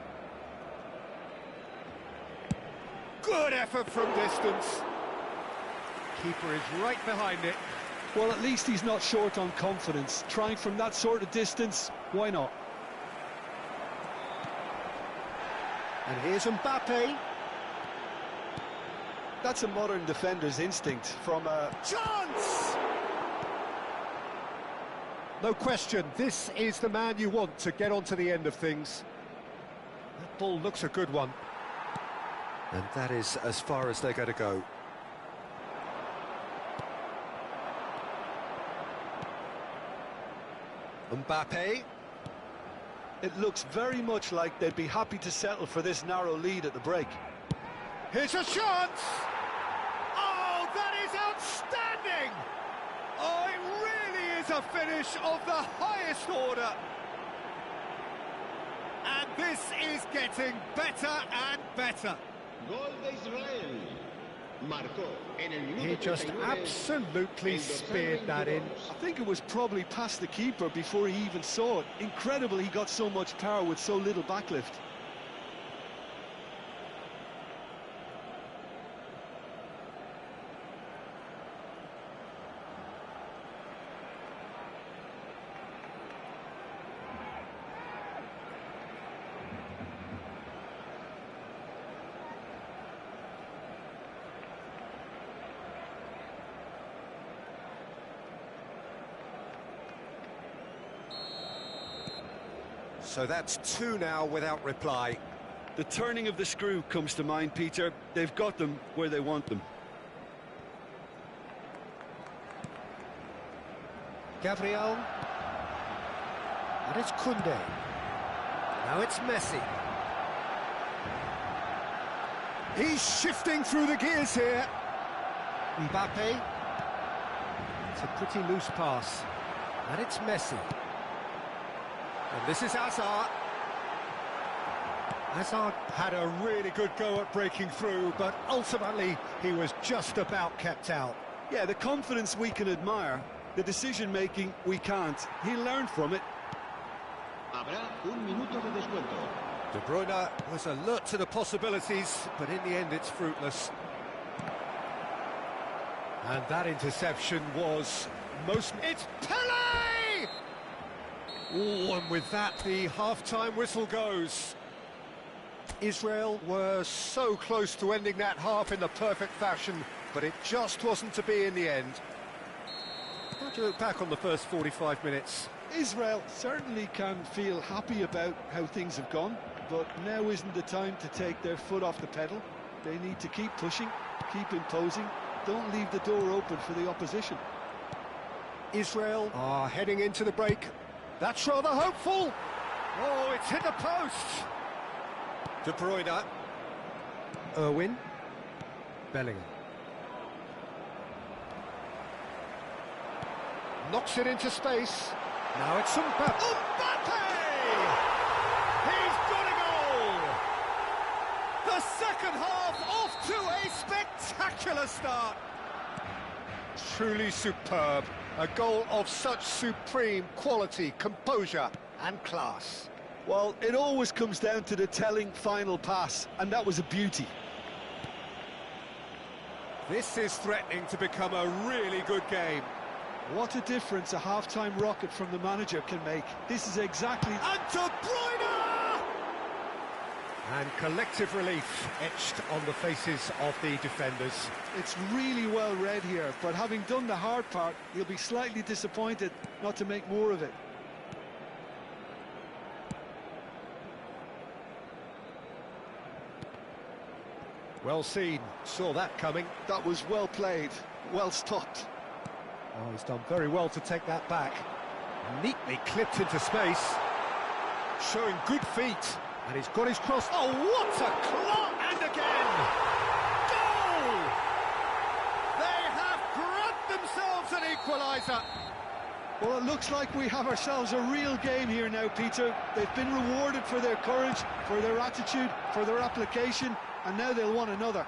Good effort from distance. Keeper is right behind it. Well, at least he's not short on confidence. Trying from that sort of distance, why not? And here's Mbappe. That's a modern defender's instinct from a... Chance! No question, this is the man you want to get onto the end of things. That ball looks a good one. And that is as far as they're going to go. Mbappe. It looks very much like they'd be happy to settle for this narrow lead at the break. Here's a chance! Oh, that is outstanding! Oh, it really is a finish of the highest order. And this is getting better and better. Gol de Israel. Marcó en el minuto He just 39, absolutely el dorsal speared that in. 22. I think it was probably past the keeper before he even saw it. Incredible he got so much power with so little backlift. So that's two now without reply. The turning of the screw comes to mind, Peter. They've got them where they want them. Gabriel. And it's Koundé. Now it's Messi. He's shifting through the gears here. Mbappe. It's a pretty loose pass. And it's Messi. And this is Hazard. Hazard had a really good go at breaking through, but ultimately he was just about kept out. Yeah, the confidence we can admire, the decision-making we can't. He learned from it. Habrá un minuto de descuento. De Bruyne was alert to the possibilities, but in the end it's fruitless. And that interception was most... It's Pele! Oh, and with that, the half-time whistle goes. Israel were so close to ending that half in the perfect fashion, but it just wasn't to be in the end. How do you look back on the first 45 minutes? Israel certainly can feel happy about how things have gone, but now isn't the time to take their foot off the pedal. They need to keep pushing, keep imposing, don't leave the door open for the opposition. Israel are heading into the break. That's rather hopeful. Oh, it's hit the post. De Bruyne. Irwin. Bellingham. Knocks it into space. Now it's Mbappe. Mbappe! He's got a goal! The second half off to a spectacular start. Truly superb. A goal of such supreme quality, composure and class. Well, it always comes down to the telling final pass, and that was a beauty. This is threatening to become a really good game. What a difference a half-time rocket from the manager can make. This is exactly... And De Bruyne! And collective relief etched on the faces of the defenders. It's really well read here, but having done the hard part, he'll be slightly disappointed not to make more of it. Well seen, saw that coming. That was well played, well stopped. Oh, he's done very well to take that back. Neatly clipped into space. Showing good feet. And he's got his cross. Oh, what a clock! And again! Goal! They have grabbed themselves an equaliser. Well, it looks like we have ourselves a real game here now, Peter. They've been rewarded for their courage, for their attitude, for their application, and now they'll want another.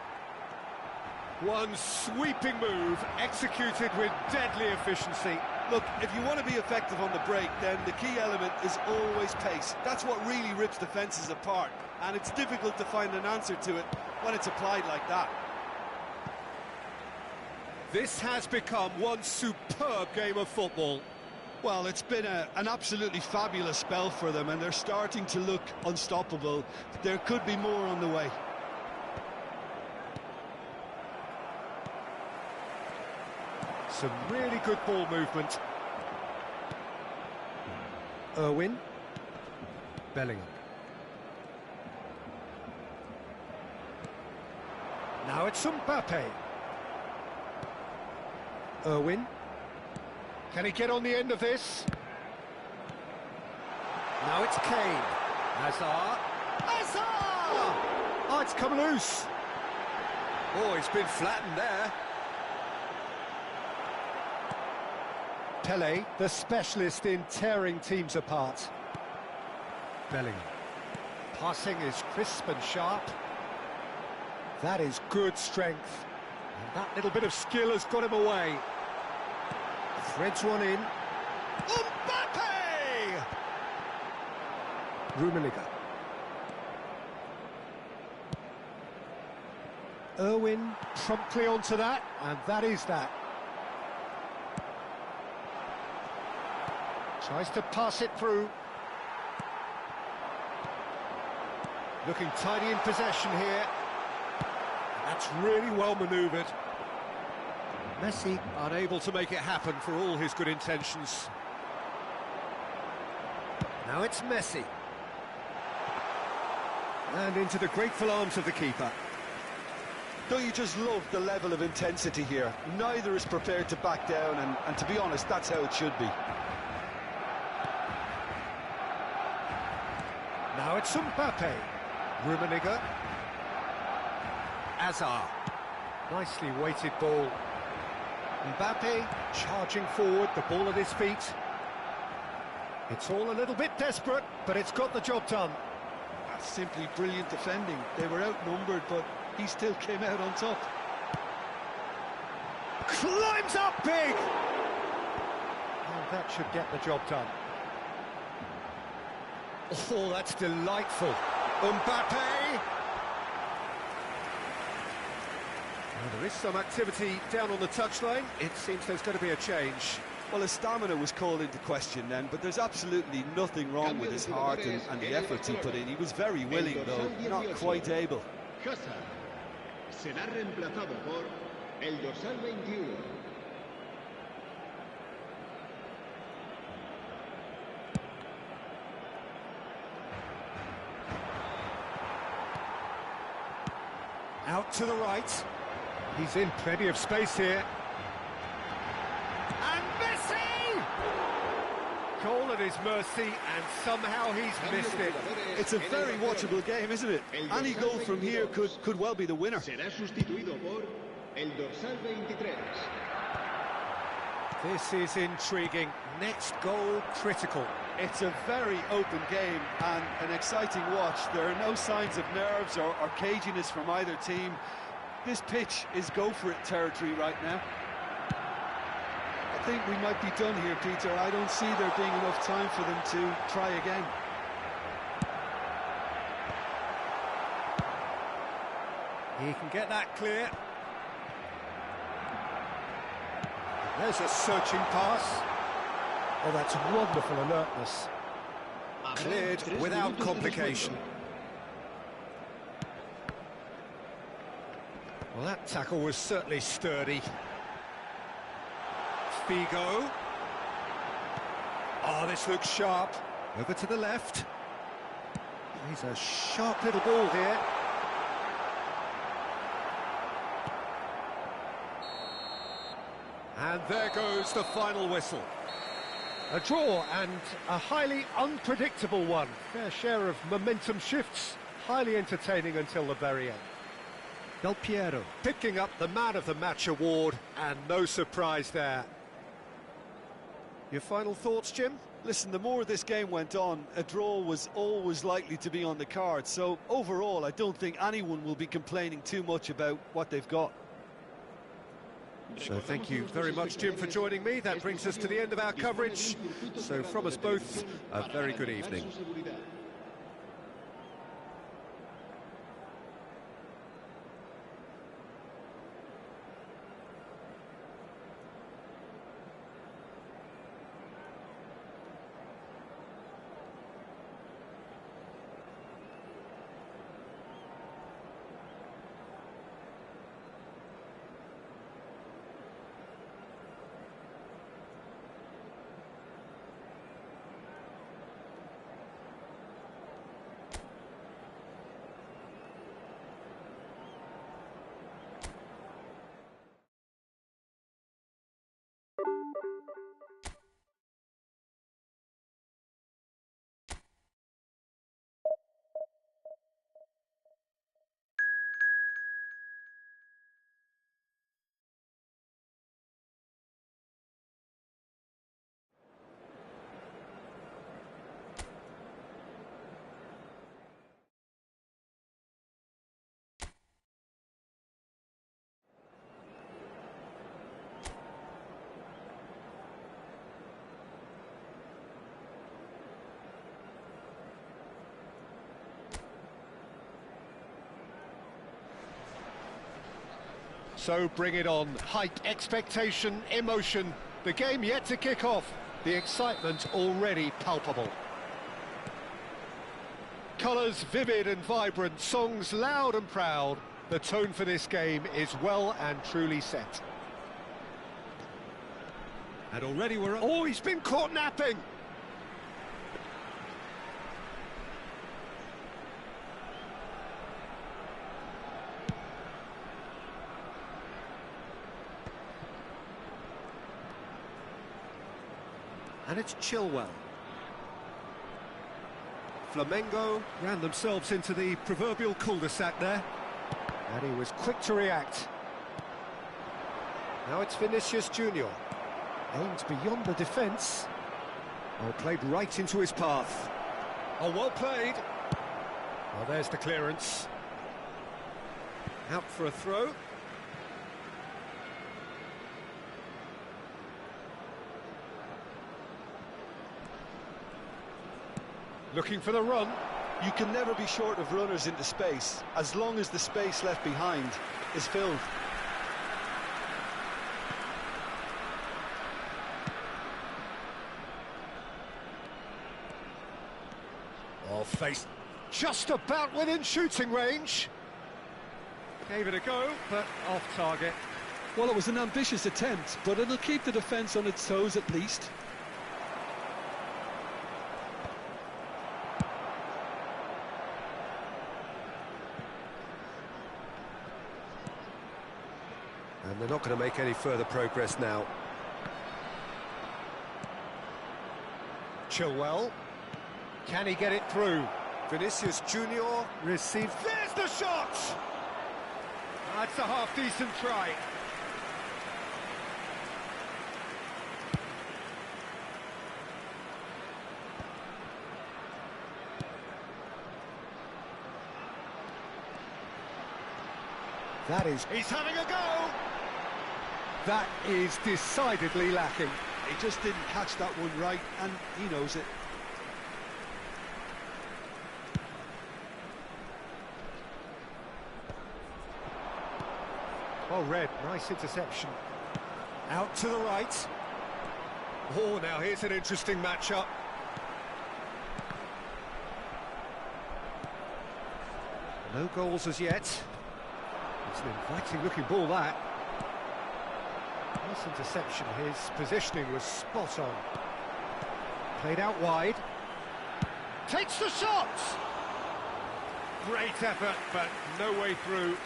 One sweeping move, executed with deadly efficiency. Look, if you want to be effective on the break, then the key element is always pace. That's what really rips defences apart, and it's difficult to find an answer to it when it's applied like that. This has become one superb game of football. Well, it's been an absolutely fabulous spell for them, and they're starting to look unstoppable. There could be more on the way. Some really good ball movement. Irwin. Bellingham. Now it's Mbappe. Irwin. Can he get on the end of this? Now it's Kane. Hazard. Hazard! Oh, it's come loose. Oh, he's been flattened there. Pele, the specialist in tearing teams apart. Bellingham. Passing is crisp and sharp. That is good strength. And that little bit of skill has got him away. Threads one in. Mbappe! Rummenigge. Irwin promptly onto that, and that is that. Tries to pass it through. Looking tidy in possession here. That's really well manoeuvred. Messi. Unable to make it happen for all his good intentions. Now it's Messi. And into the grateful arms of the keeper. Don't you just love the level of intensity here? Neither is prepared to back down, and to be honest, that's how it should be. Now it's Mbappe. Rummenigge. Hazard. Nicely weighted ball. Mbappe charging forward, the ball at his feet. It's all a little bit desperate, but it's got the job done. That's simply brilliant defending. They were outnumbered, but he still came out on top. Climbs up big! And that should get the job done. Oh, that's delightful. Mbappe! Well, there is some activity down on the touchline. It seems there's going to be a change. Well, his stamina was called into question then, but there's absolutely nothing wrong with his heart and the efforts he put in. He was very willing, though, not quite able. Hazard será reemplazado por el dorsal 21. Out to the right. He's in plenty of space here. And Messi! Goal at his mercy, and somehow he's missed it. It's a very watchable game, isn't it? Any goal from here could well be the winner. Será sustituido por el dorsal 23. This is intriguing. Next goal critical. It's a very open game and an exciting watch. There are no signs of nerves or caginess from either team. This pitch is go-for-it territory right now. I think we might be done here, Peter. I don't see there being enough time for them to try again. He can get that clear. There's a searching pass. Oh, that's wonderful alertness. Cleared without complication. Well, that tackle was certainly sturdy. Figo. Oh, this looks sharp. Over to the left. He's a sharp little ball here. And there goes the final whistle. A draw, and a highly unpredictable one. Fair share of momentum shifts. Highly entertaining until the very end. Del Piero. Picking up the Man of the Match award, and no surprise there. Your final thoughts, Jim? Listen, the more this game went on, a draw was always likely to be on the card. So overall, I don't think anyone will be complaining too much about what they've got. So thank you very much, Jim, for joining me. That brings us to the end of our coverage. So from us both, a very good evening. So bring it on. Hype, expectation, emotion. The game yet to kick off. The excitement already palpable. Colours vivid and vibrant, songs loud and proud. The tone for this game is well and truly set. And already we're... Oh, he's been caught napping! And it's Chilwell. Flamengo ran themselves into the proverbial cul-de-sac there. And he was quick to react. Now it's Vinicius Junior. Aims beyond the defence. Oh, played right into his path. Oh, well played. Well, there's the clearance. Out for a throw. Looking for the run. You can never be short of runners into space, as long as the space left behind is filled. Off face. Just about within shooting range. Gave it a go, but off target. Well, it was an ambitious attempt, but it'll keep the defence on its toes at least. And they're not going to make any further progress now. Chilwell. Can he get it through? Vinicius Junior receives... There's the shot! That's a half-decent try. That is... He's having a go! That is decidedly lacking. He just didn't catch that one right, and he knows it. Oh, Red, nice interception. Out to the right. Oh, now here's an interesting matchup. No goals as yet. It's an inviting-looking ball, that. Nice interception. His positioning was spot on. Played out wide. Takes the shot! Great effort, but no way through.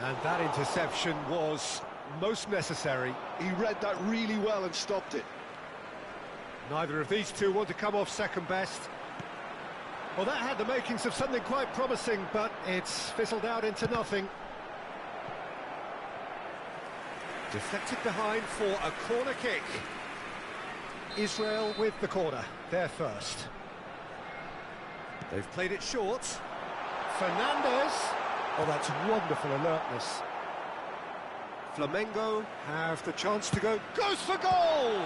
And that interception was most necessary. He read that really well and stopped it. Neither of these two want to come off second best. Well, that had the makings of something quite promising, but it's fizzled out into nothing. Deflected behind for a corner kick. Israel with the corner, they're first. They've played it short. Fernandez. Oh, that's wonderful alertness. Flamengo have the chance to go. Goes for goal!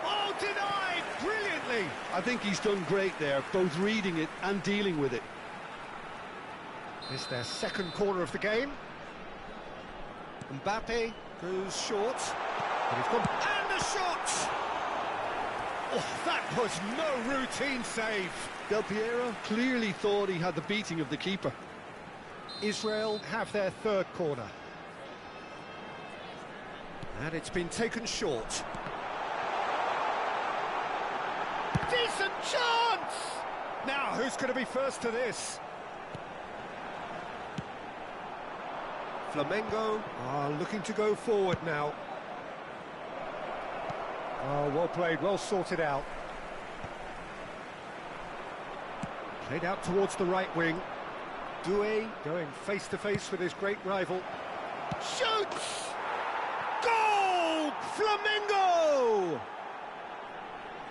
Oh, denied brilliantly! I think he's done great there, both reading it and dealing with it. It's their second corner of the game. Mbappe goes short. But he's gone. And the shot! Oh, that was no routine save. Del Piero clearly thought he had the beating of the keeper. Israel have their third corner. And it's been taken short. Decent chance! Now, who's going to be first to this? Flamengo are looking to go forward now. Oh, well played, well sorted out. Played out towards the right wing. Doué going face-to-face with his great rival. Shoots! Goal! Flamengo!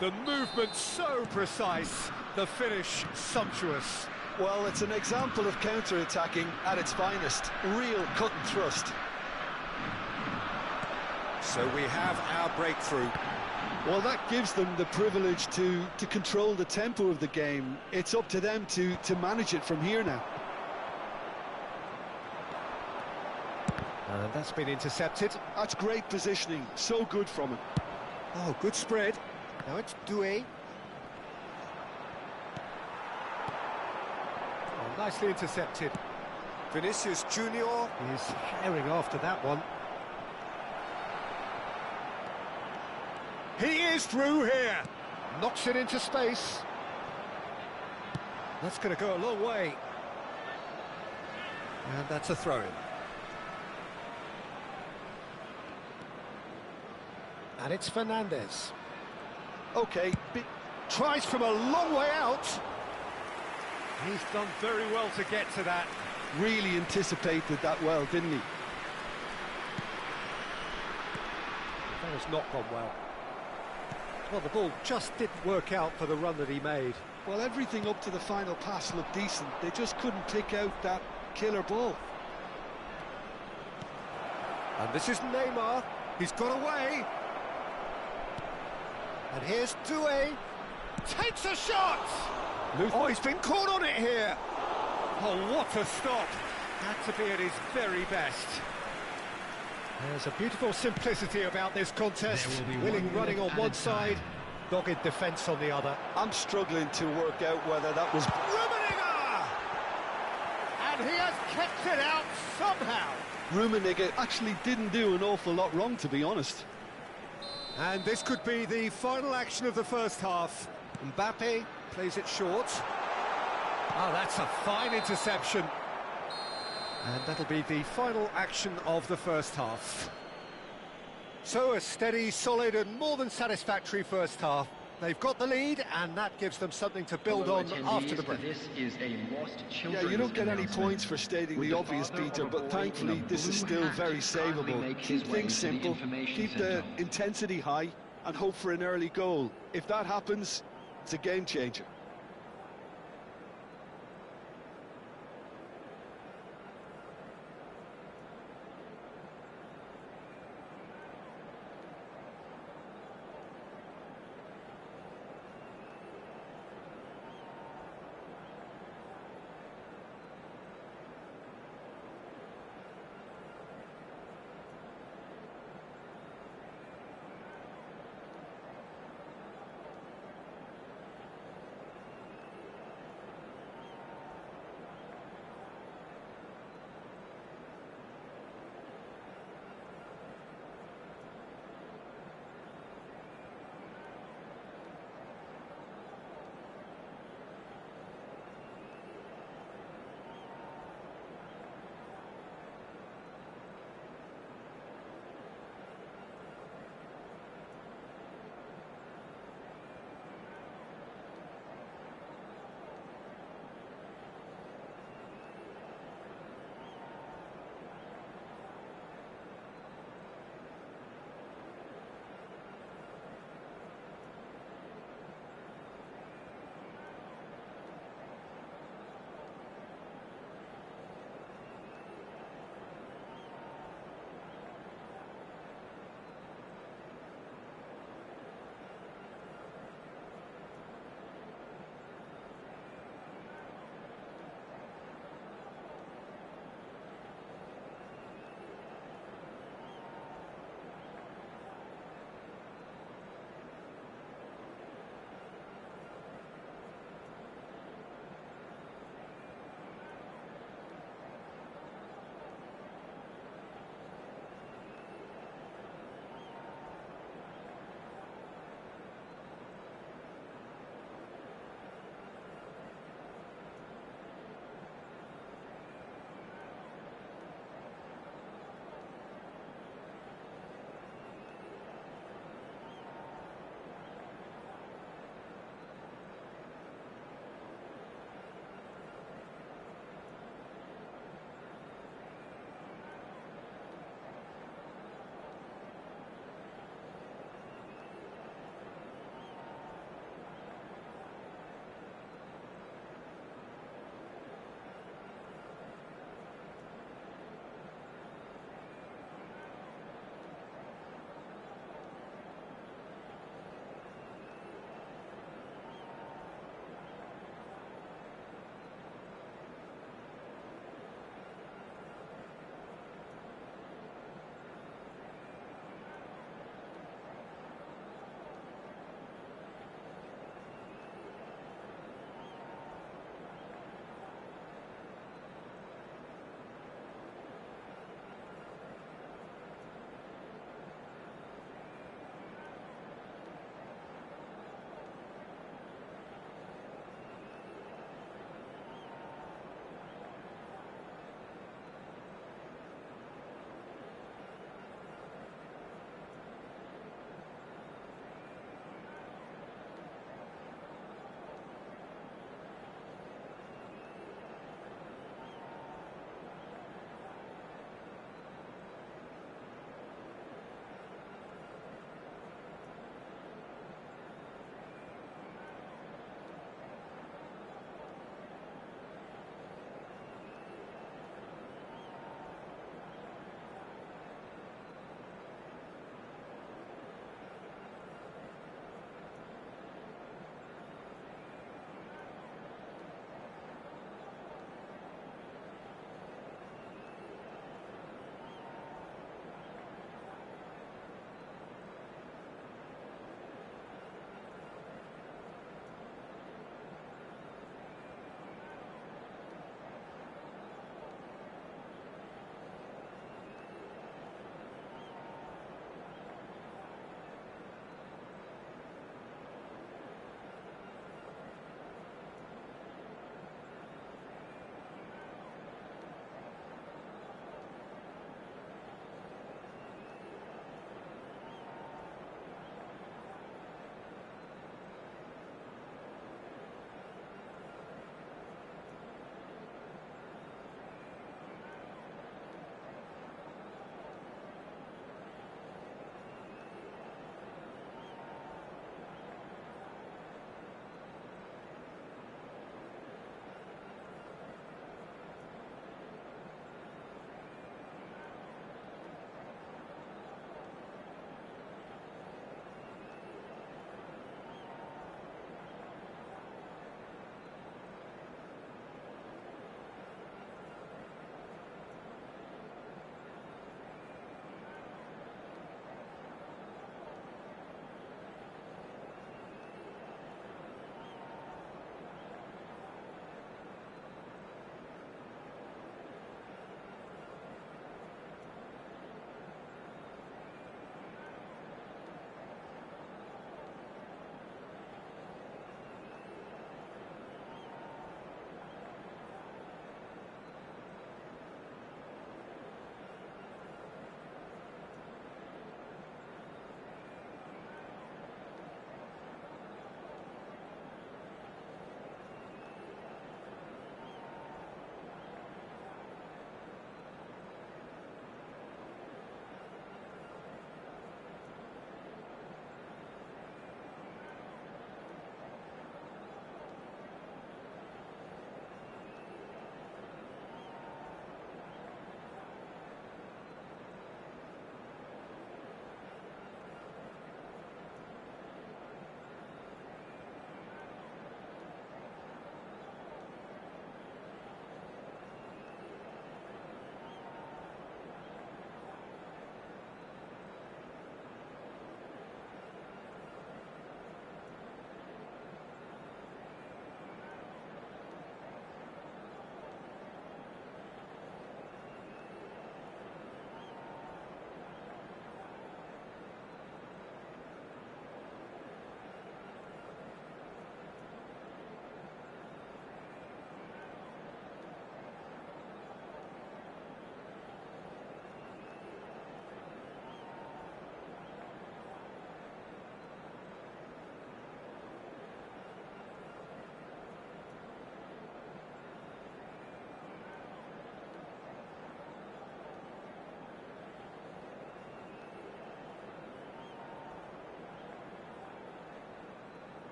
The movement so precise, the finish sumptuous. Well, it's an example of counter-attacking at its finest. Real cut and thrust. So we have our breakthrough. Well, that gives them the privilege to control the tempo of the game. It's up to them to manage it from here now. And that's been intercepted. That's great positioning, so good from him. Oh, good spread. Now it's Doué. Oh, nicely intercepted. Vinicius Junior He's herring after that one. He is through here. Knocks it into space. That's going to go a long way. And that's a throw-in. And it's Fernandez. Okay, Tries from a long way out. He's done very well to get to that. really anticipated that well, didn't he? That has not gone well. Well, the ball just didn't work out for the run that he made. Well, everything up to the final pass looked decent. They just couldn't pick out that killer ball. And this is Neymar. He's got away. And here's Doué. Takes a shot! Oh, he's been caught on it here. Oh, what a stop. Had to be at his very best. There's a beautiful simplicity about this contest. Willing running on one side, dogged defence on the other. I'm struggling to work out whether that was... Rummenigge! And he has kept it out somehow. Rummenigge actually didn't do an awful lot wrong, to be honest. And this could be the final action of the first half. Mbappe plays it short. Oh, that's a fine interception. And that'll be the final action of the first half. So a steady, solid and more than satisfactory first half. They've got the lead and that gives them something to build on after the break. This is a lost Yeah, you don't get any points for stating the obvious, Peter, but thankfully this is still very savable. Keep things simple, keep the intensity high and hope for an early goal. If that happens, it's a game changer.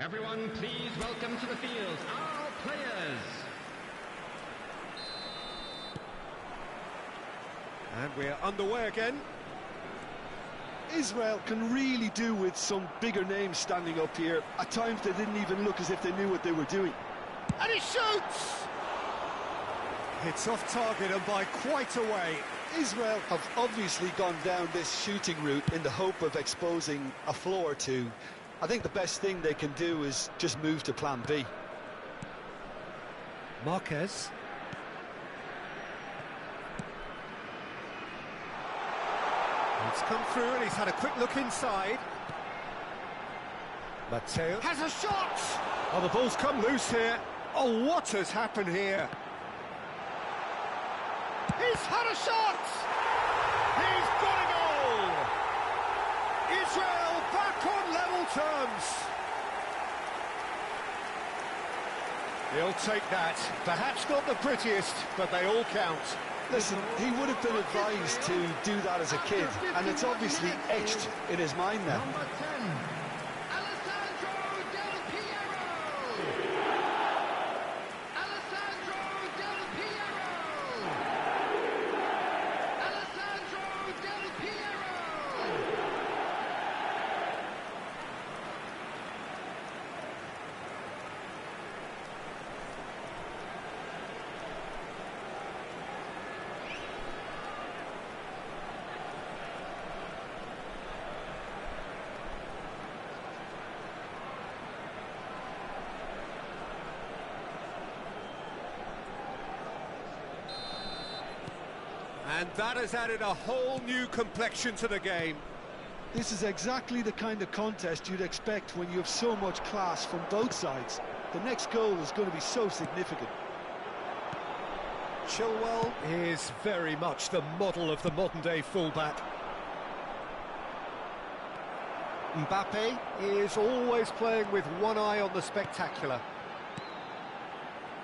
Everyone, please welcome to the field our players. And we're underway again. Israel can really do with some bigger names standing up here. At times they didn't even look as if they knew what they were doing. And he shoots! It's off target and by quite a way. Israel have obviously gone down this shooting route in the hope of exposing a flaw or two. I think the best thing they can do is just move to plan B. Marquez. It's come through and he's had a quick look inside. Mateo Has a shot! Oh, the ball's come loose here. Oh, what has happened here? He's had a shot! He's got a goal! Israel back on level terms. He'll take that. Perhaps not the prettiest, but they all count. Listen, he would have been advised to do that as a kid, and it's obviously etched in his mind now. Number 10, Alessandro Del Piero. Alessandro Del Piero. Alessandro Del Piero. And that has added a whole new complexion to the game. This is exactly the kind of contest you'd expect when you have so much class from both sides. The next goal is going to be so significant. Chilwell is very much the model of the modern-day fullback. Mbappe is always playing with one eye on the spectacular.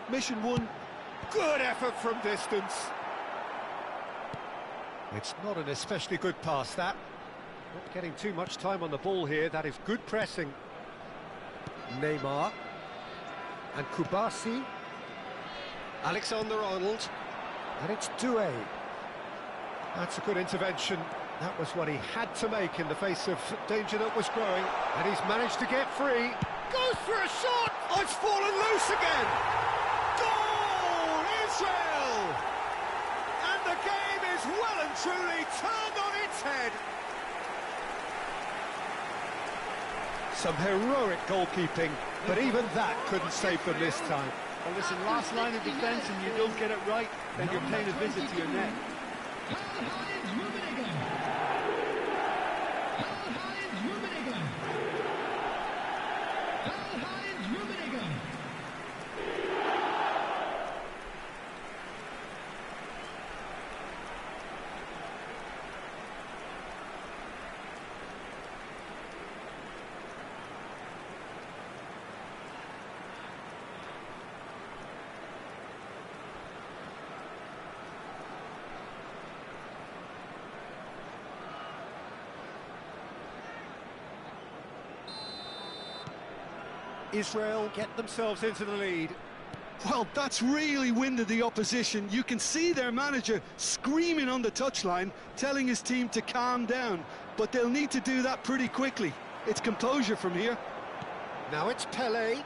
Mission one. Good effort from distance. It's not an especially good pass, that. Not getting too much time on the ball here. That is good pressing. Neymar. And Kubasi. Alexander-Arnold. And it's Doué. That's a good intervention. That was what he had to make in the face of danger that was growing. And he's managed to get free. Goes for a shot! Oh, it's fallen loose again! Goal! Israel! And the game is well and truly turned on its head. Some heroic goalkeeping, but even that couldn't save them this time. Well, listen, last line of defence and you don't get it right, then you're paying a visit to your net. Karl-Heinz Rummenigge. Karl-Heinz Rummenigge. Karl-Heinz Rummenigge. Israel get themselves into the lead. Well, that's really winded the opposition. You can see their manager screaming on the touchline, telling his team to calm down. But they'll need to do that pretty quickly. It's composure from here. Now it's Pelé.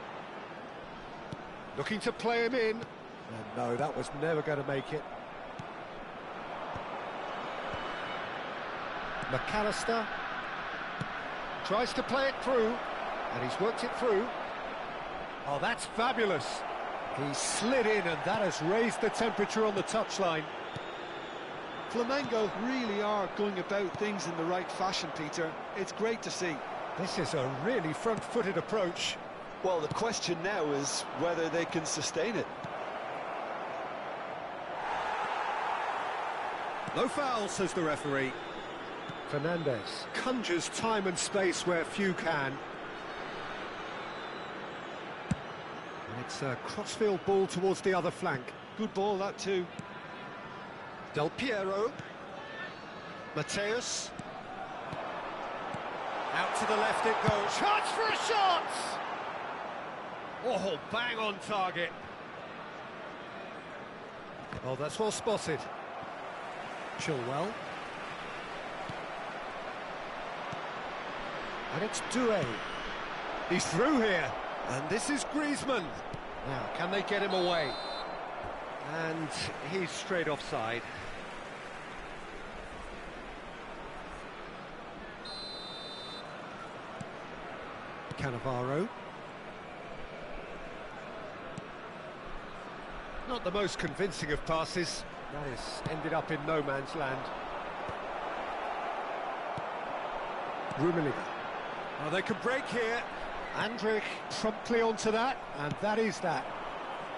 Looking to play him in. And no, that was never going to make it. McAllister. Tries to play it through. And he's worked it through. Oh, that's fabulous. He slid in and that has raised the temperature on the touchline. Flamengo really are going about things in the right fashion, Peter. It's great to see. This is a really front-footed approach. Well, the question now is whether they can sustain it. No foul, says the referee. Fernandez conjures time and space where few can. And it's a crossfield ball towards the other flank. Good ball, that too. Del Piero. Mateus. Out to the left it goes. Chance for a shot! Oh, bang on target. Oh, that's well spotted. Chilwell. And it's Doué. He's through here. And this is Griezmann. Now, can they get him away? And he's straight offside. Cannavaro. Not the most convincing of passes. That has ended up in no man's land. Rummenigge. Oh, they can break here. Andrich promptly onto that, and that is that.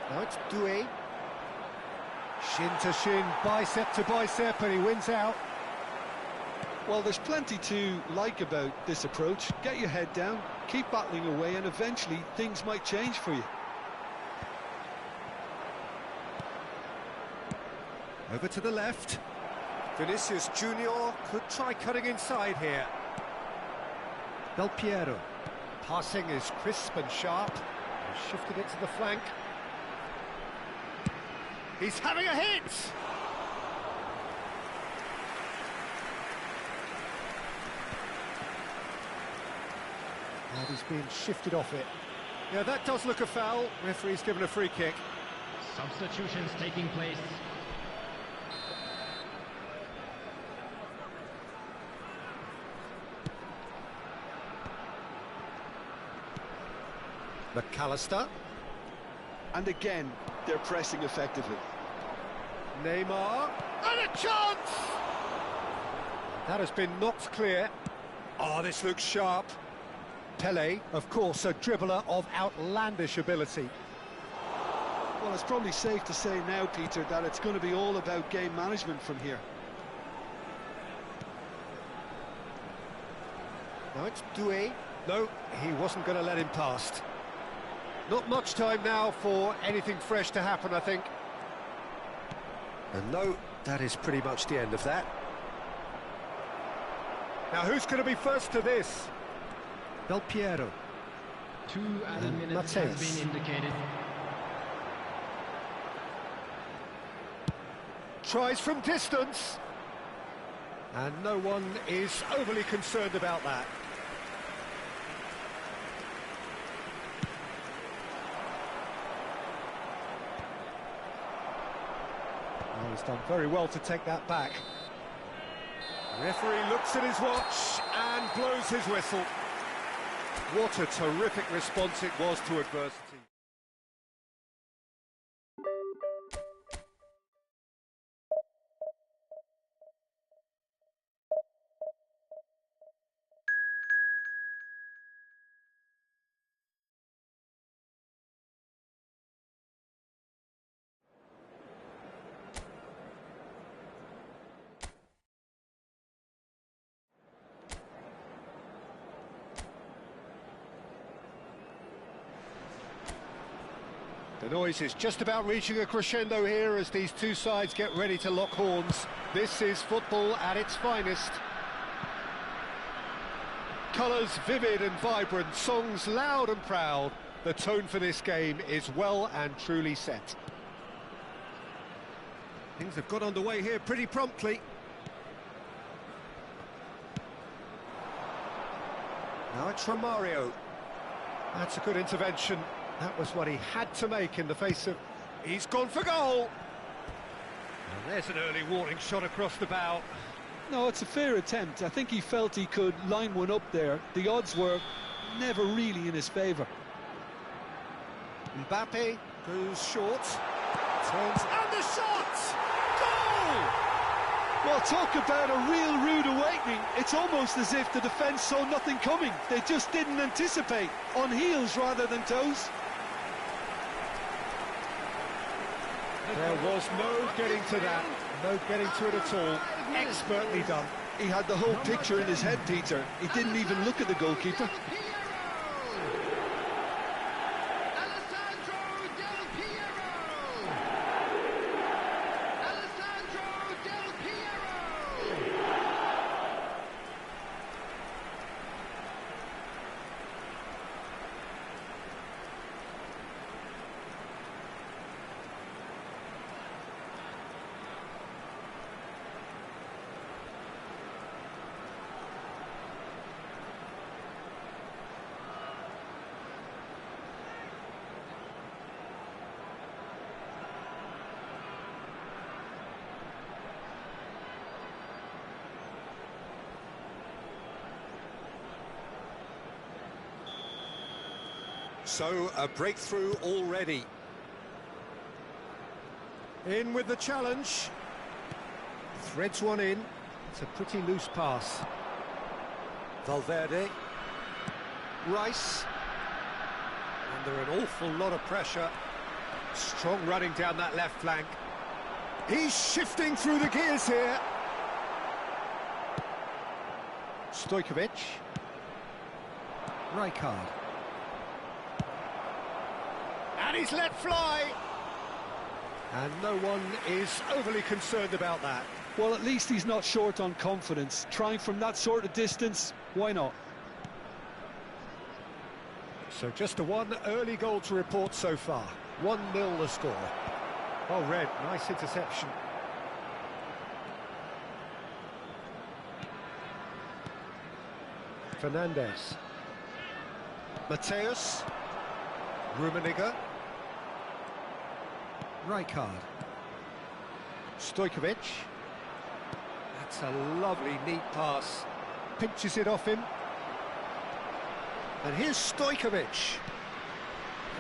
Now it's Doué. Shin to shin, bicep to bicep, and he wins out. Well, there's plenty to like about this approach. Get your head down, keep battling away, and eventually things might change for you. Over to the left. Vinicius Junior could try cutting inside here. Del Piero. Passing is crisp and sharp. He's shifted it to the flank. He's having a hit! And he's being shifted off it. Yeah, that does look a foul. Referee's given a free kick. Substitutions taking place. McAllister. And again, they're pressing effectively. Neymar. And a chance! That has been knocked clear. Oh, this looks sharp. Pele, of course, a dribbler of outlandish ability. Well, it's probably safe to say now, Peter, that it's going to be all about game management from here. Now it's Doué. No, he wasn't going to let him past. Not much time now for anything fresh to happen, I think. And no, that is pretty much the end of that. Now, who's going to be first to this? Del Piero. 2 added minutes has been indicated. Tries from distance. And no one is overly concerned about that. Oh, he's done very well to take that back. The referee looks at his watch and blows his whistle. What a terrific response it was to adversity. The noise is just about reaching a crescendo here as these two sides get ready to lock horns. This is football at its finest. Colours vivid and vibrant, songs loud and proud. The tone for this game is well and truly set. Things have got underway here pretty promptly. Now it's Romario. That's a good intervention. That was what he had to make in the face of... He's gone for goal! And there's an early warning shot across the bow. No, it's a fair attempt. I think he felt he could line one up there. The odds were never really in his favour. Mbappe goes short. Turns... And the shot! Goal! Well, talk about a real rude awakening. It's almost as if the defence saw nothing coming. They just didn't anticipate. On heels rather than toes. There was no getting to that, no getting to it at all. Expertly done. He had the whole picture in his head, Peter. He didn't even look at the goalkeeper. So, a breakthrough already. In with the challenge. Threads one in. It's a pretty loose pass. Valverde. Rice. Under an awful lot of pressure. Strong running down that left flank. He's shifting through the gears here. Stojkovic. Rijkaard. And he's let fly. And no one is overly concerned about that. Well, at least he's not short on confidence. Trying from that sort of distance, why not? So just one early goal to report so far. 1-0 the score. Oh, Red, nice interception. Fernandez. Mateus. Rummenigge. Rijkaard. Stojkovic. That's a lovely, neat pass. Pinches it off him. And here's Stojkovic.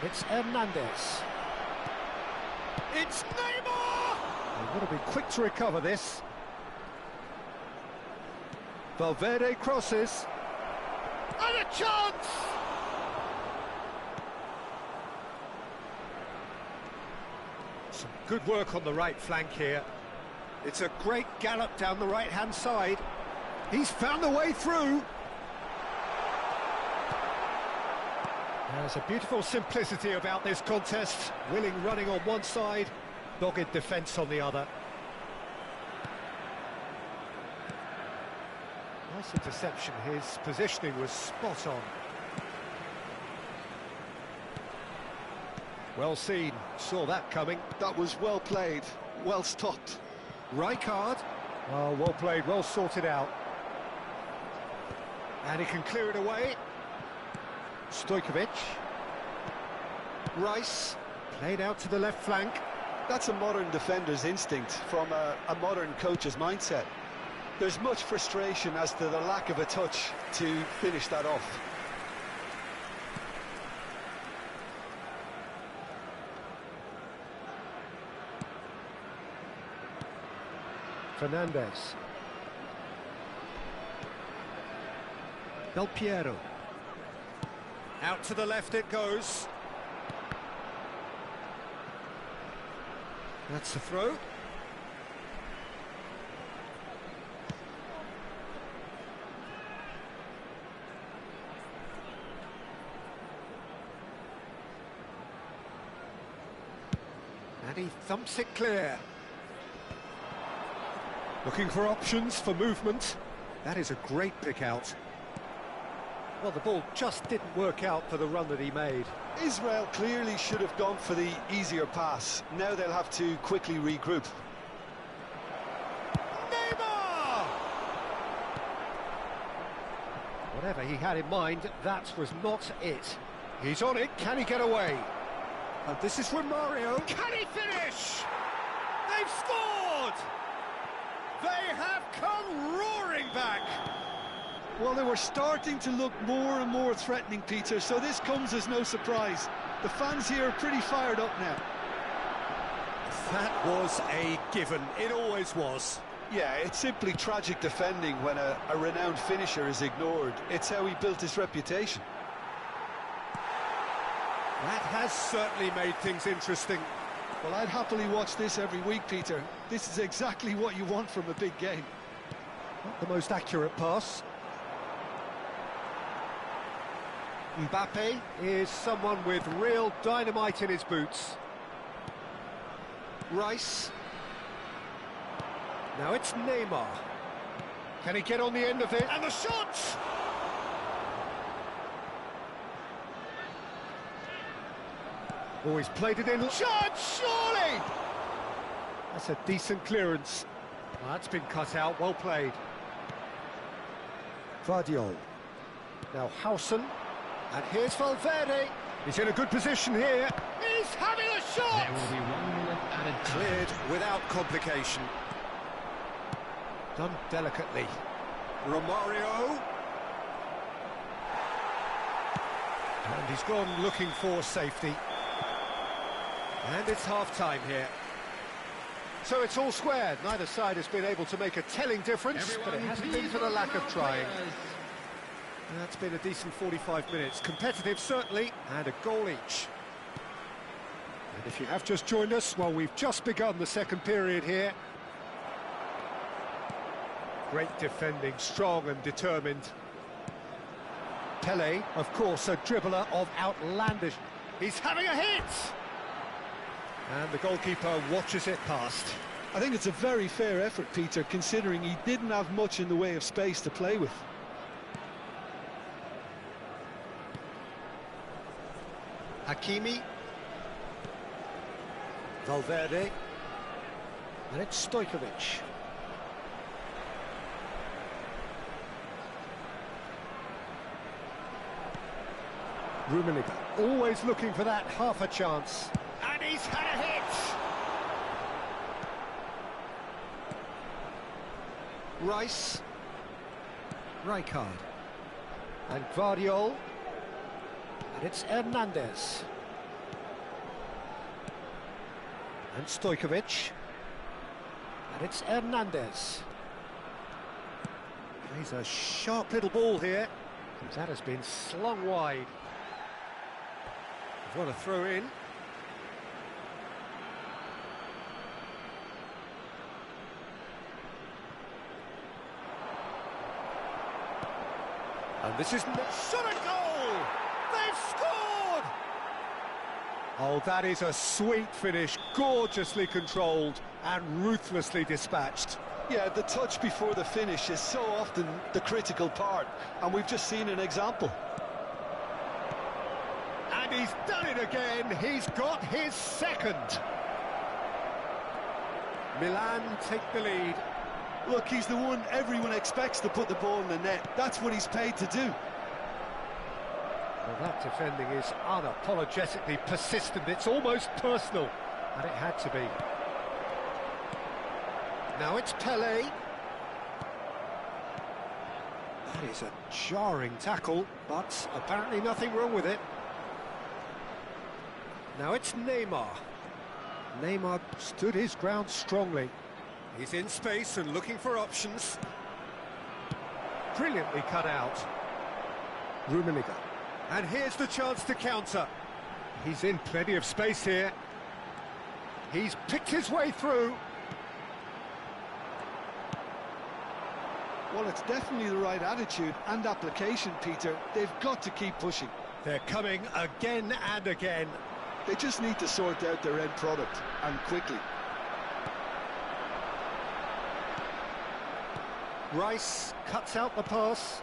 It's Hernandez. It's Neymar! They've got to be quick to recover this. Valverde crosses. And a chance! Some good work on the right flank here. It's a great gallop down the right-hand side. He's found the way through. There's a beautiful simplicity about this contest. Willing running on one side, dogged defence on the other. Nice interception. His positioning was spot on. Well seen, saw that coming. That was well played, well stopped. Rijkaard. Oh, well played, well sorted out. And he can clear it away. Stojkovic. Rice. Played out to the left flank. That's a modern defender's instinct from a modern coach's mindset. There's much frustration as to the lack of a touch to finish that off. Fernandez. Del Piero. Out to the left it goes. That's the throw. And he thumps it clear. Looking for options for movement. That is a great pick out. Well, the ball just didn't work out for the run that he made. Israel clearly should have gone for the easier pass. Now they'll have to quickly regroup. Neymar! Whatever he had in mind, that was not it. He's on it, can he get away? And this is from Mario. Can he finish? They've scored! They have come roaring back! Well, they were starting to look more and more threatening, Peter, so this comes as no surprise. The fans here are pretty fired up now. That was a given. It always was. Yeah, it's simply tragic defending when a renowned finisher is ignored. It's how he built his reputation. That has certainly made things interesting. Well, I'd happily watch this every week, Peter. This is exactly what you want from a big game. Not the most accurate pass. Mbappe is someone with real dynamite in his boots. Rice. Now it's Neymar. Can he get on the end of it? And the shot! Oh, he's played it in. Shot, surely! That's a decent clearance. Well, that's been cut out, well played. Vardiol. Now Howson. And here's Valverde. He's in a good position here. He's having a shot! There will be 1 minute added time. Cleared without complication. Done delicately. Romario. And he's gone looking for safety. And it's half-time here. So it's all squared. Neither side has been able to make a telling difference, but it hasn't been for the lack of trying. And that's been a decent 45 minutes. Competitive, certainly, and a goal each. And if you have just joined us, well, we've just begun the second period here. Great defending, strong and determined. Pele, of course, a dribbler of outlandish... He's having a hit! And the goalkeeper watches it past. I think it's a very fair effort, Peter, considering he didn't have much in the way of space to play with. Hakimi. Valverde. And it's Stojkovic. Rummenigge, always looking for that half a chance. And he's had a hit! Rice. Rijkaard. And Guardiol. And it's Hernandez. And Stojkovic. And it's Hernandez. He's a sharp little ball here. That has been slung wide. What a throw in. And this is shot a goal! They've scored! Oh, that is a sweet finish, gorgeously controlled and ruthlessly dispatched. Yeah, the touch before the finish is so often the critical part, and we've just seen an example. And he's done it again, he's got his second. Milan take the lead. Look, he's the one everyone expects to put the ball in the net. That's what he's paid to do. Well, that defending is unapologetically persistent, it's almost personal, and it had to be. Now it's Pele. That is a jarring tackle, but apparently nothing wrong with it. Now it's Neymar. Neymar stood his ground strongly. He's in space and looking for options. Brilliantly cut out. Rummenigge. And here's the chance to counter. He's in plenty of space here. He's picked his way through. Well, it's definitely the right attitude and application, Peter. They've got to keep pushing. They're coming again and again. They just need to sort out their end product, and quickly. Rice cuts out the pass.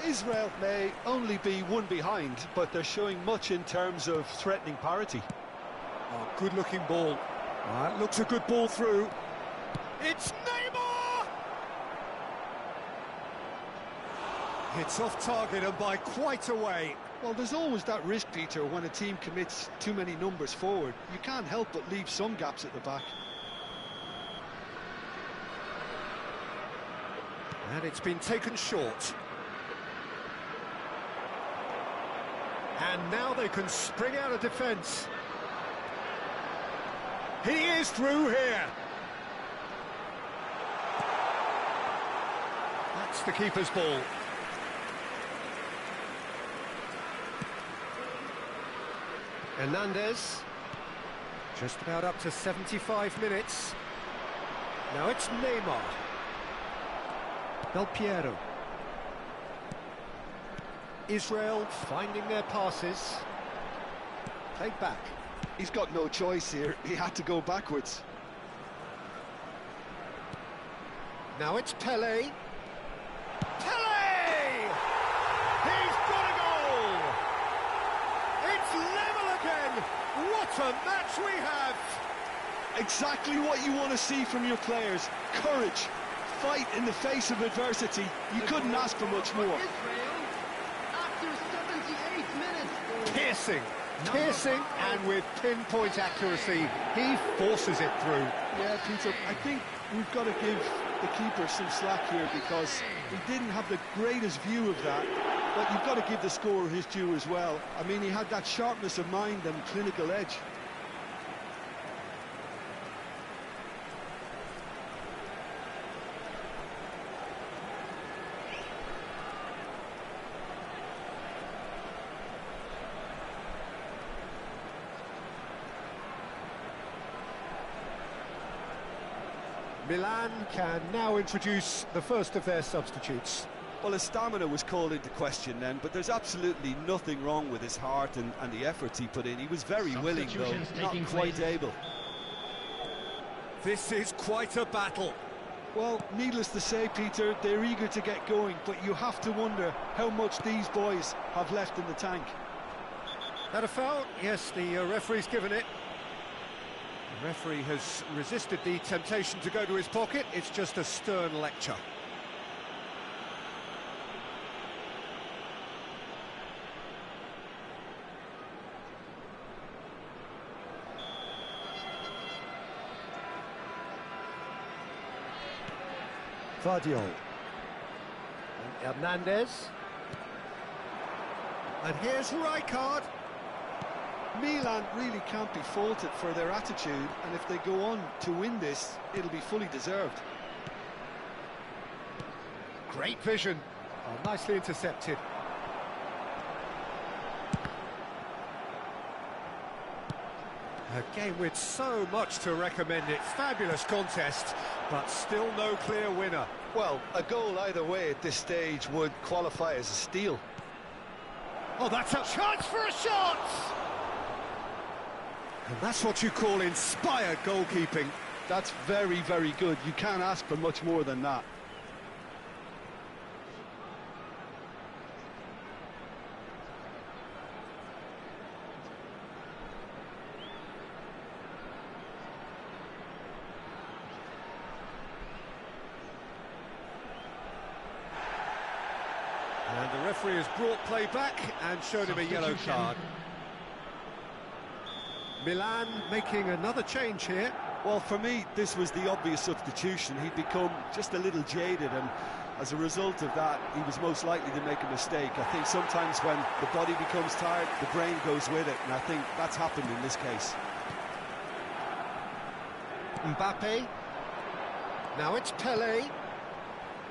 Israel may only be one behind, but they're showing much in terms of threatening parity. Oh, good-looking ball. That looks a good ball through. It's Neymar! It's off target and by quite a way. Well, there's always that risk, Peter, when a team commits too many numbers forward. You can't help but leave some gaps at the back. And it's been taken short. And now they can spring out of defence. He is through here. That's the keeper's ball. Hernandez, just about up to 75 minutes. Now it's Neymar. Del Piero. Israel finding their passes. Played back. He's got no choice here. He had to go backwards. Now it's Pele. Pele! He's got a goal! It's level again! What a match we have! Exactly what you want to see from your players. Courage. Fight in the face of adversity. You couldn't ask for much more. After 78 minutes. Piercing, and with pinpoint accuracy, he forces it through. Yeah, Peter, I think we've got to give the keeper some slack here because he didn't have the greatest view of that. But you've got to give the scorer his due as well. I mean, he had that sharpness of mind and clinical edge. Milan can now introduce the first of their substitutes. Well, his stamina was called into question then, but there's absolutely nothing wrong with his heart and the efforts he put in. He was very willing, though, not quite able. This is quite a battle. Well, needless to say, Peter, they're eager to get going, but you have to wonder how much these boys have left in the tank. That a foul? Yes, the referee's given it. The referee has resisted the temptation to go to his pocket. It's just a stern lecture. Vardiol. And Hernandez. And here's Rijkaard. Milan really can't be faulted for their attitude, and if they go on to win this, it'll be fully deserved. Great vision. Oh, nicely intercepted. A game with so much to recommend it. Fabulous contest, but still no clear winner. Well, a goal either way at this stage would qualify as a steal. Oh, that's a chance for a shot! And that's what you call inspired goalkeeping. That's very, very good. You can't ask for much more than that. And the referee has brought play back and showed him a yellow card. Milan making another change here. Well, for me, this was the obvious substitution. He'd become just a little jaded, and as a result of that, he was most likely to make a mistake. I think sometimes when the body becomes tired, the brain goes with it, and I think that's happened in this case. Mbappe. Now it's Pelé.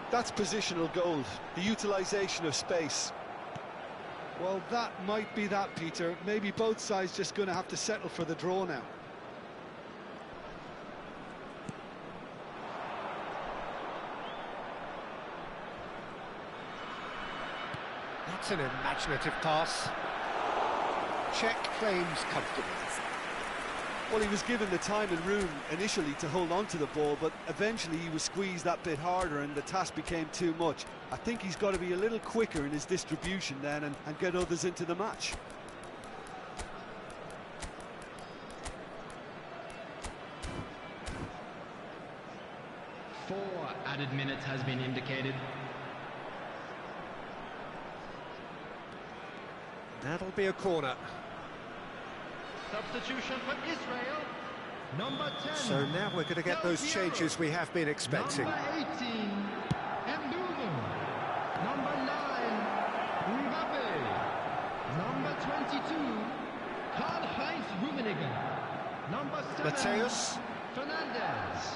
That's positional gold, the utilisation of space. Well, that might be that, Peter. Maybe both sides just going to have to settle for the draw now. That's an imaginative pass. Czech claims comfortably. Well, he was given the time and room initially to hold on to the ball, but eventually he was squeezed that bit harder and the task became too much. I think he's got to be a little quicker in his distribution then and get others into the match. Four added minutes has been indicated. That'll be a corner. Substitution for Israel. Number 10. So now we're going to get those changes we have been expecting. Number 18, Mbumo. Number 9, Mbappe. Number 22, Karl-Heinz Rummenigge. Number 7, Mateus. Fernandez.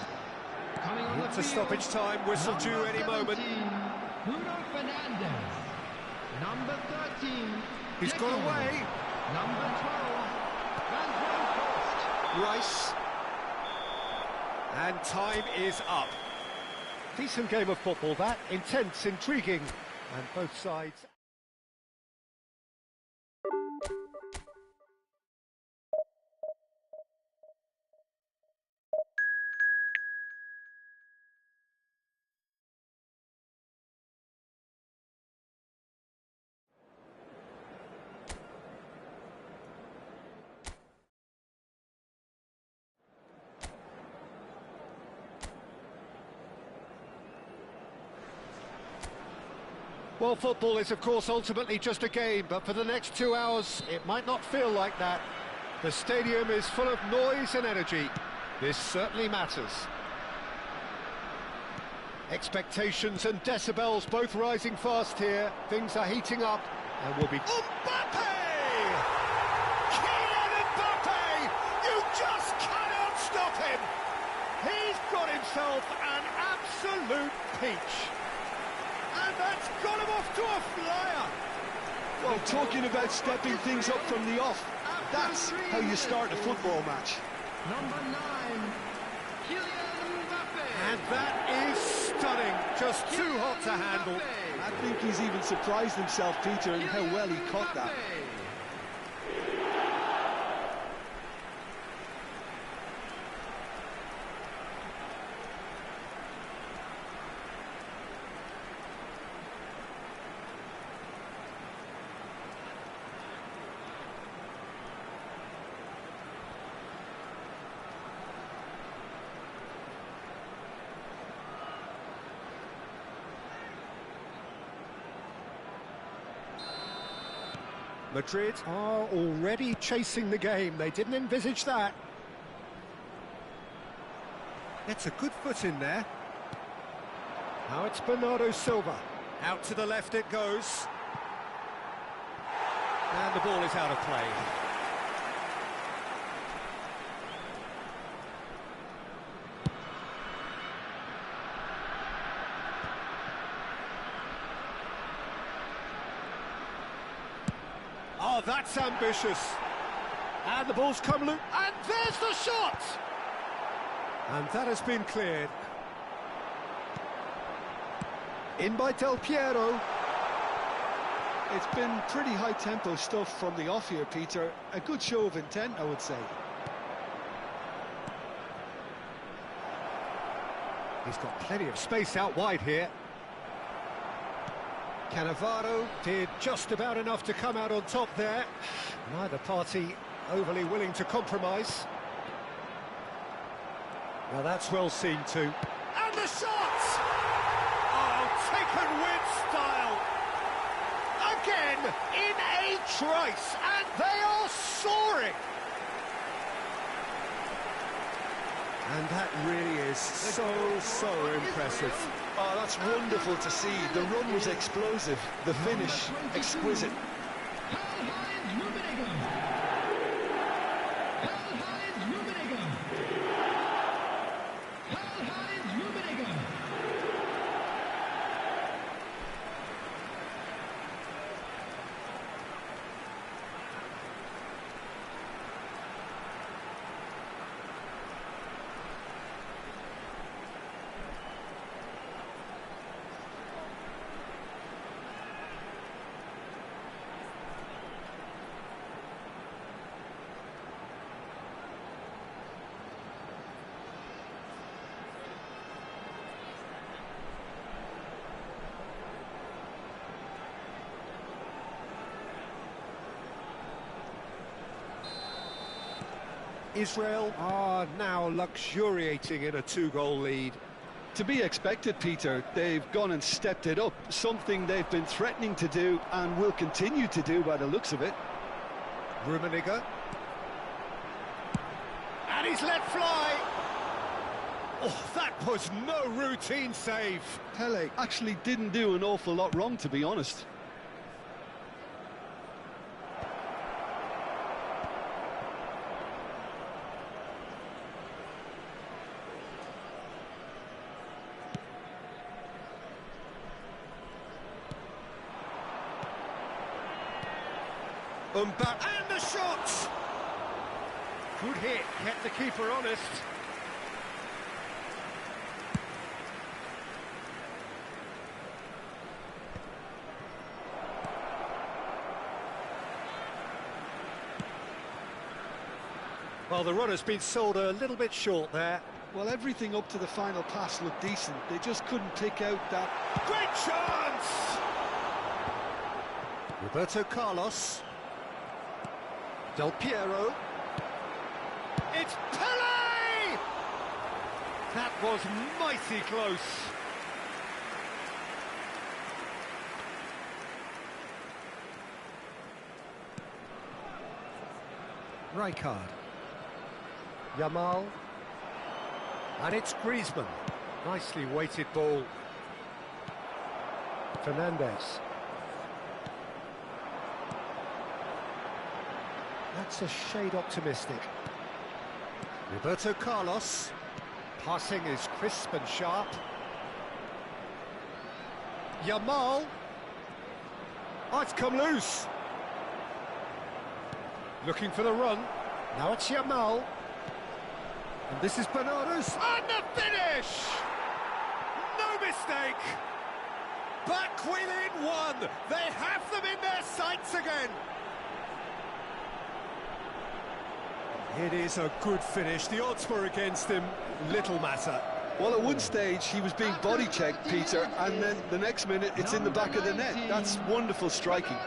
Coming on the Into field, stoppage time, whistle number due any moment. 17, Bruno Fernandez. Number 13, He's got Deco. away. Number 12, Van Bronckhorst. Rice. And time is up. Decent game of football, that. Intense, intriguing, and both sides... Well, football is, of course, ultimately just a game, but for the next 2 hours, it might not feel like that. The stadium is full of noise and energy. This certainly matters. Expectations and decibels both rising fast here. Things are heating up and will be... Mbappe! Kylian Mbappe! You just cannot stop him! He's got himself an absolute peach. And that's got him off to a flyer. Well, talking about stepping things up from the off, that's how you start a football match. Number 9, Kylian Mbappe. And that is stunning, just too hot to handle. I think he's even surprised himself, Peter, in how well he caught that. Madrid are already chasing the game. They didn't envisage that. Gets a good foot in there. Now it's Bernardo Silva. Out to the left it goes. And the ball is out of play. Oh, that's ambitious. And the ball's come loose. And there's the shot! And that has been cleared. In by Del Piero. It's been pretty high-tempo stuff from the off here, Peter. A good show of intent, I would say. He's got plenty of space out wide here. Cannavaro did just about enough to come out on top there. Neither party overly willing to compromise. Well, that's well seen too. And the shot! Oh, taken with style. Again, in a trice, and they are soaring. And that really is so impressive. Oh, that's wonderful to see. The run was explosive, the finish exquisite. Israel are now luxuriating in a 2-goal lead. To be expected, Peter. They've gone and stepped it up, something they've been threatening to do and will continue to do by the looks of it. Rummenigge. And he's let fly. Oh, that was no routine save. Pele actually didn't do an awful lot wrong, to be honest. And the shot! Good hit, kept the keeper honest. Well, the runner's been sold a little bit short there. Well, everything up to the final pass looked decent. They just couldn't pick out that... Great chance! Roberto Carlos. Del Piero. It's Pele! That was mighty close. Rijkaard. Yamal. And it's Griezmann. Nicely weighted ball. Fernandez. That's a shade optimistic. Roberto Carlos. Passing is crisp and sharp. Yamal. Oh, it's come loose. Looking for the run. Now it's Yamal. And this is Bernardo's. And the finish! No mistake! Back within one! They have them in their sights again! It is a good finish. The odds were against him. Little matter. Well, at one stage he was being body checked, Peter, and then the next minute it's in the back of the net. That's wonderful striking.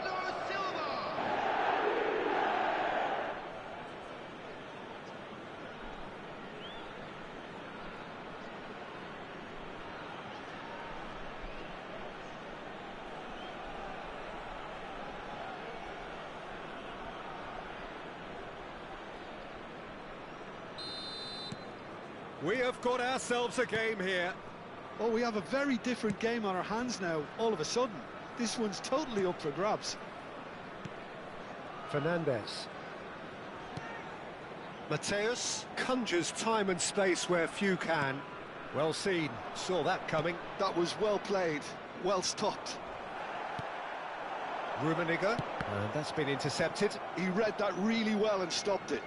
We have got ourselves a game here. Oh, we have a very different game on our hands now, all of a sudden. This one's totally up for grabs. Fernandez. Mateus conjures time and space where few can. Well seen, saw that coming. That was well played, well stopped. Rummenigge, and that's been intercepted. He read that really well and stopped it.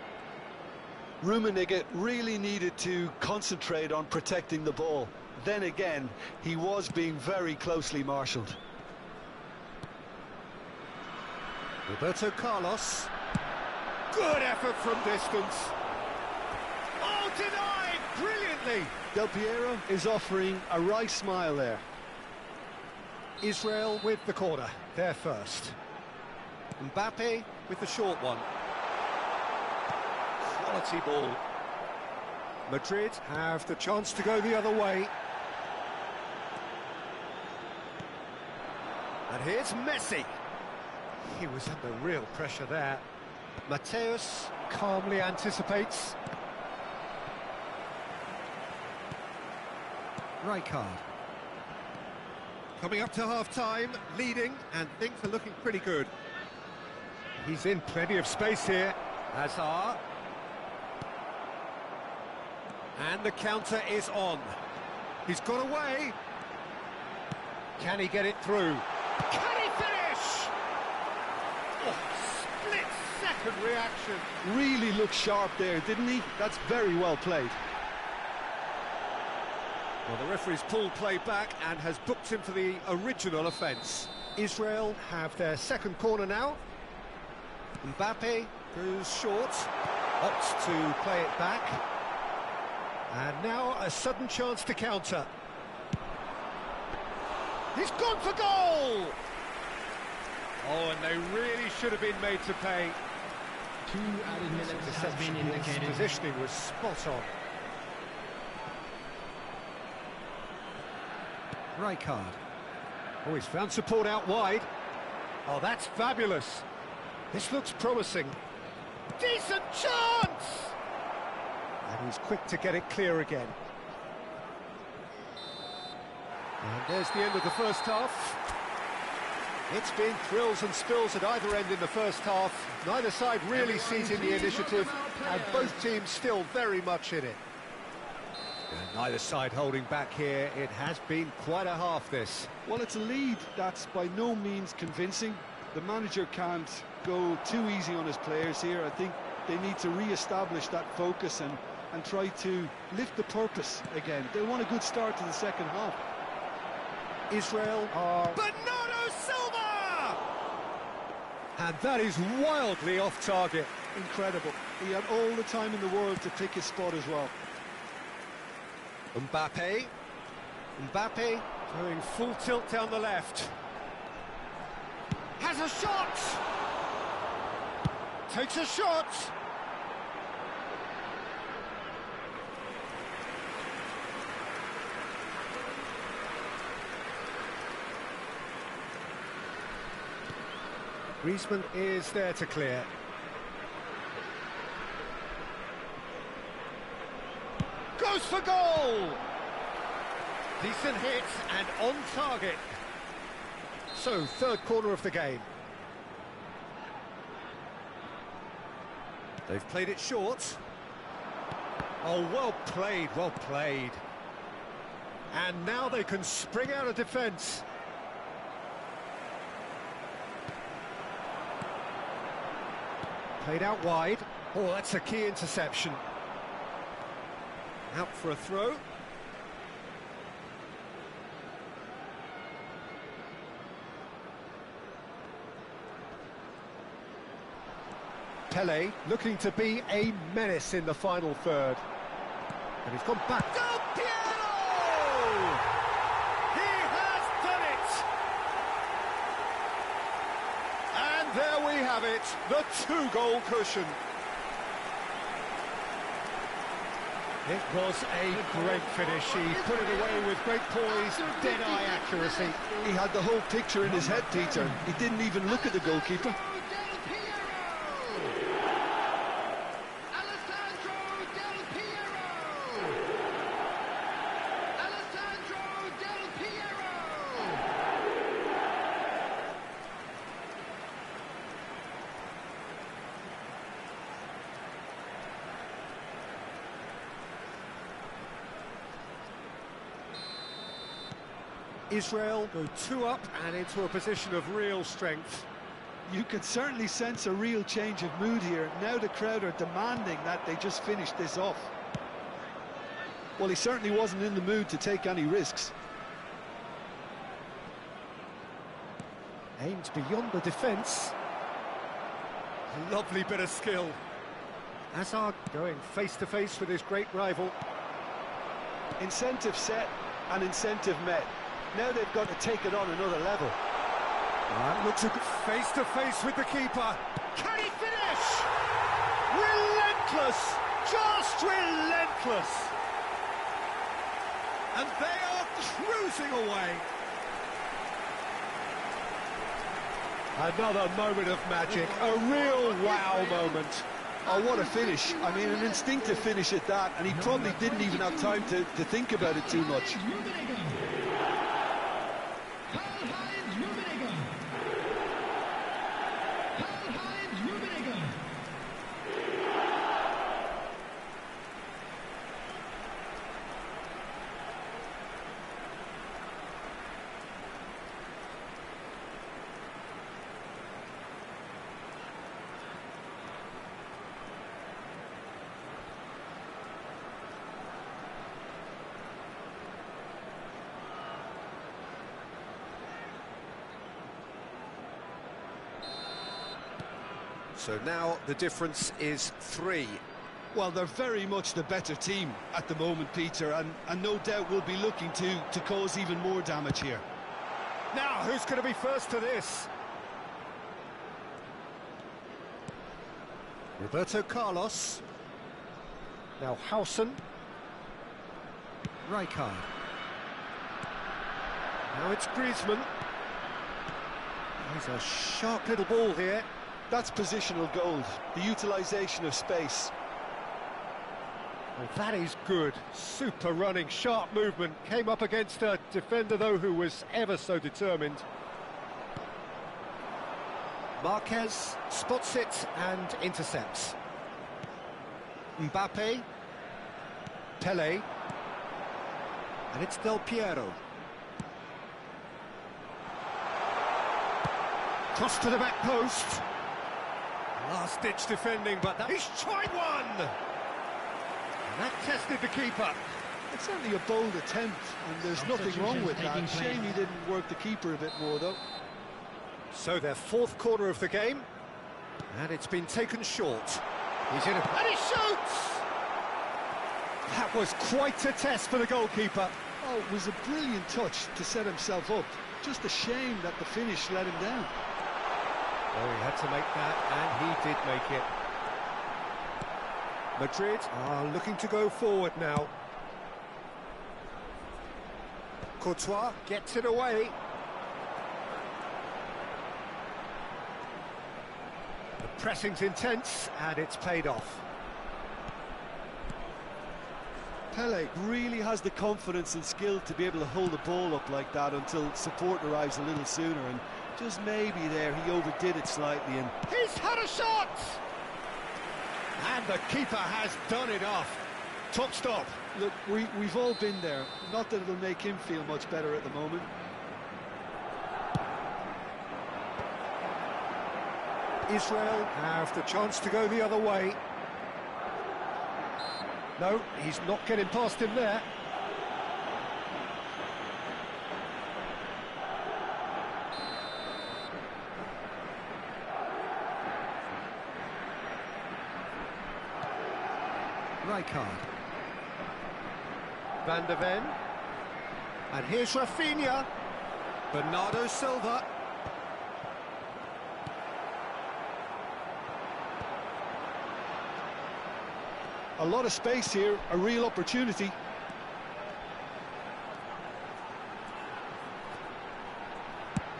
Rummenigge really needed to concentrate on protecting the ball. Then again, he was being very closely marshalled. Roberto Carlos. Good effort from distance. Oh, denied brilliantly. Del Piero is offering a wry smile there. Israel with the corner, they're first. Mbappe with the short one. Quality ball. Madrid have the chance to go the other way. And here's Messi. He was under real pressure there. Mateus calmly anticipates. Rijkaard. Coming up to half-time, leading, and things are looking pretty good. He's in plenty of space here. Hazard. And the counter is on. He's got away. Can he get it through? Can he finish? Oh, split-second reaction. Really looked sharp there, didn't he? That's very well played. Well, the referee's pulled play back and has booked him for the original offence. Israel have their second corner now. Mbappe goes short, opts to play it back. And now a sudden chance to counter. He's gone for goal! Oh, and they really should have been made to pay. 2 added minutes has been indicated. His positioning was spot on. Rijkaard. Oh, he's found support out wide. Oh, that's fabulous. This looks promising. Decent chance! And he's quick to get it clear again. And there's the end of the first half. It's been thrills and spills at either end in the first half. Neither side really seizing the initiative, and both teams still very much in it. And neither side holding back here. It has been quite a half, this. Well, it's a lead that's by no means convincing. The manager can't go too easy on his players here. I think they need to re-establish that focus and try to lift the purpose again. They want a good start to the second half. Israel are... Bernardo Silva! And that is wildly off target. Incredible. He had all the time in the world to pick his spot as well. Mbappe. Mbappe going full tilt down the left. Has a shot! Takes a shot! Griezmann is there to clear. Goes for goal! Decent hit and on target. So, third corner of the game. They've played it short. Oh, well played, well played. And now they can spring out of defence. Played out wide. Oh, that's a key interception. Out for a throw. Pele looking to be a menace in the final third. And he's gone back. Del Piero! He has done it! And there we have it, the two-goal cushion. It was a great finish. He put it away with great poise, dead-eye accuracy. He had the whole picture in his head, Peter. He didn't even look at the goalkeeper. Israel go 2 up and into a position of real strength. You could certainly sense a real change of mood here. Now the crowd are demanding that they just finish this off. Well, he certainly wasn't in the mood to take any risks. Aimed beyond the defence. Lovely bit of skill. Hazard going face-to-face with his great rival. Incentive set and incentive met. Now they've got to take it on another level. Looks a good face-to-face with the keeper. Can he finish? Relentless! Just relentless! And they are cruising away. Another moment of magic, a real wow moment. Oh, what a finish. I mean, an instinctive finish at that, and he probably didn't even have time to think about it too much. So now the difference is 3. Well, they're very much the better team at the moment, Peter, and no doubt will be looking to cause even more damage here. Now, who's going to be first to this? Roberto Carlos. Now Howson. Rijkaard. Now it's Griezmann. He's a sharp little ball here. That's positional gold, the utilisation of space. Well, that is good. Super running, sharp movement. Came up against a defender, though, who was ever so determined. Marquez spots it and intercepts. Mbappe. Pele. And it's Del Piero. Cross to the back post. Last-ditch defending, but he's tried one! And that tested the keeper. It's certainly a bold attempt, and there's nothing wrong with that. Shame he didn't work the keeper a bit more, though. So their fourth corner of the game, and it's been taken short. He's in, and he shoots! That was quite a test for the goalkeeper. Oh, it was a brilliant touch to set himself up. Just a shame that the finish let him down. Oh, he had to make that, and he did make it. Madrid are looking to go forward now. Courtois gets it away. The pressing's intense, and it's paid off. Pele really has the confidence and skill to be able to hold the ball up like that until support arrives a little sooner, and just maybe there he overdid it slightly. And He's had a shot! And the keeper has done it off. Top stop. look, we've all been there. Not that it'll make him feel much better at the moment. Israel have the chance to go the other way. No, he's not getting past him there. Rijkaard. Van der Ven. And here's Rafinha. Bernardo Silva. A lot of space here, a real opportunity.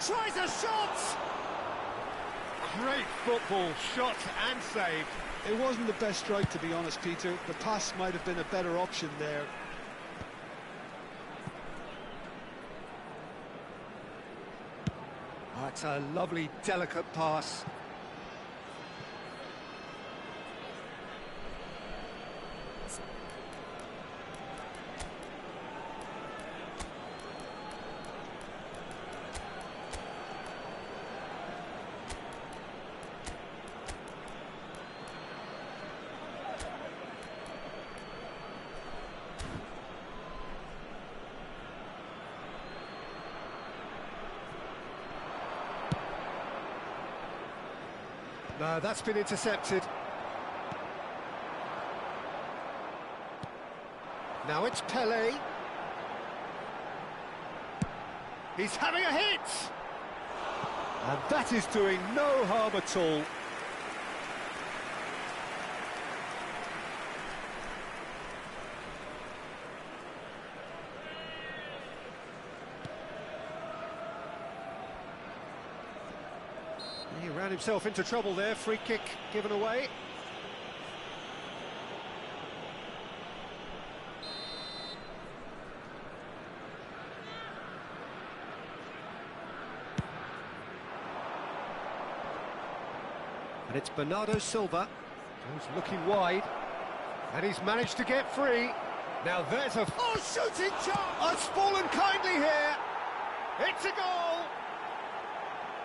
Tries a shot! Great football, shot and saved. It wasn't the best strike, to be honest, Peter. The pass might have been a better option there. Oh, it's a lovely, delicate pass. No, that's been intercepted. Now it's Pele. He's having a hit! And that is doing no harm at all. He ran himself into trouble there, free kick given away. And it's Bernardo Silva, who's looking wide, and he's managed to get free. Now there's a... Oh, shooting chance! It's fallen kindly here! It's a goal!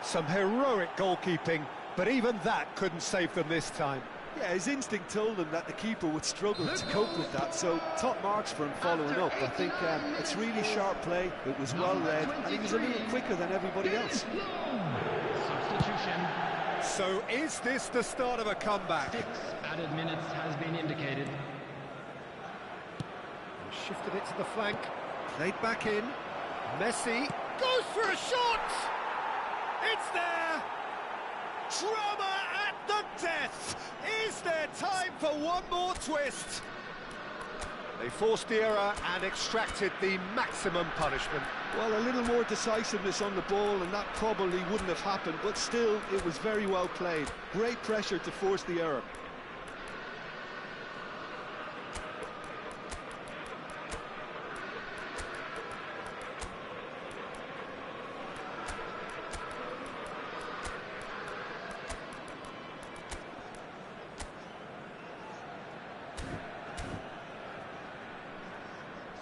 Some heroic goalkeeping, but even that couldn't save them this time. Yeah, his instinct told him that the keeper would struggle to cope with that, so top marks for him following up. I think it's really sharp play, it was well read, and he was a little quicker than everybody else. Substitution. So is this the start of a comeback? 6 added minutes has been indicated. Shifted it to the flank, played back in. Messi goes for a shot! It's there! Drama at the death! Is there time for one more twist? They forced the error and extracted the maximum punishment. Well, a little more decisiveness on the ball, and that probably wouldn't have happened, but still, it was very well played. Great pressure to force the error.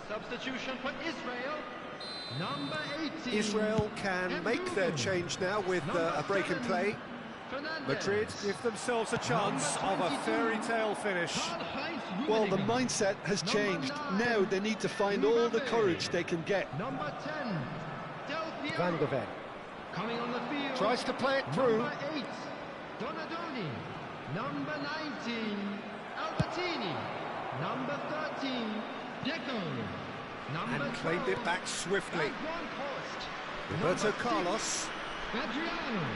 Substitution for Israel. Number 18. Israel can make their change now with a break in play. Fernandez. Madrid give themselves a chance of a fairy tale finish. Well, the mindset has changed. Now they need to find all the courage they can get. Number 10. Del Piero. Van der Ven Coming on the field. tries to play it through. Number 8. Donadoni. Number 19. Albertini. Number 13. Deco. Number And claimed 12, it back swiftly. Van Bronckhorst. Roberto Number Carlos. 6, Adriano.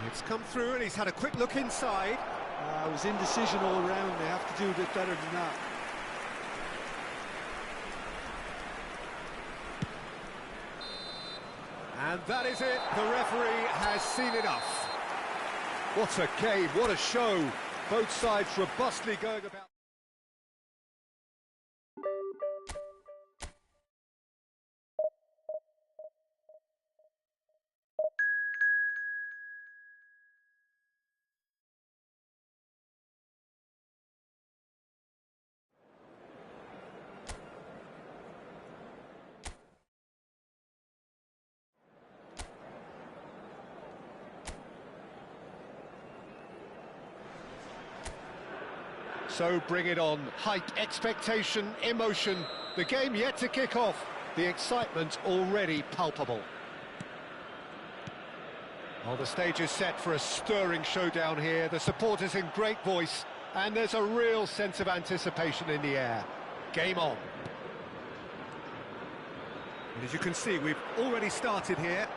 It's come through and he's had a quick look inside. It was indecision all round. They have to do a bit better than that. And that is it. The referee has seen enough. What a game, what a show. Both sides robustly going about. So bring it on. Hype, expectation, emotion. The game yet to kick off. The excitement already palpable. Well, the stage is set for a stirring showdown here. The supporters in great voice, and there's a real sense of anticipation in the air. Game on. And as you can see, we've already started here.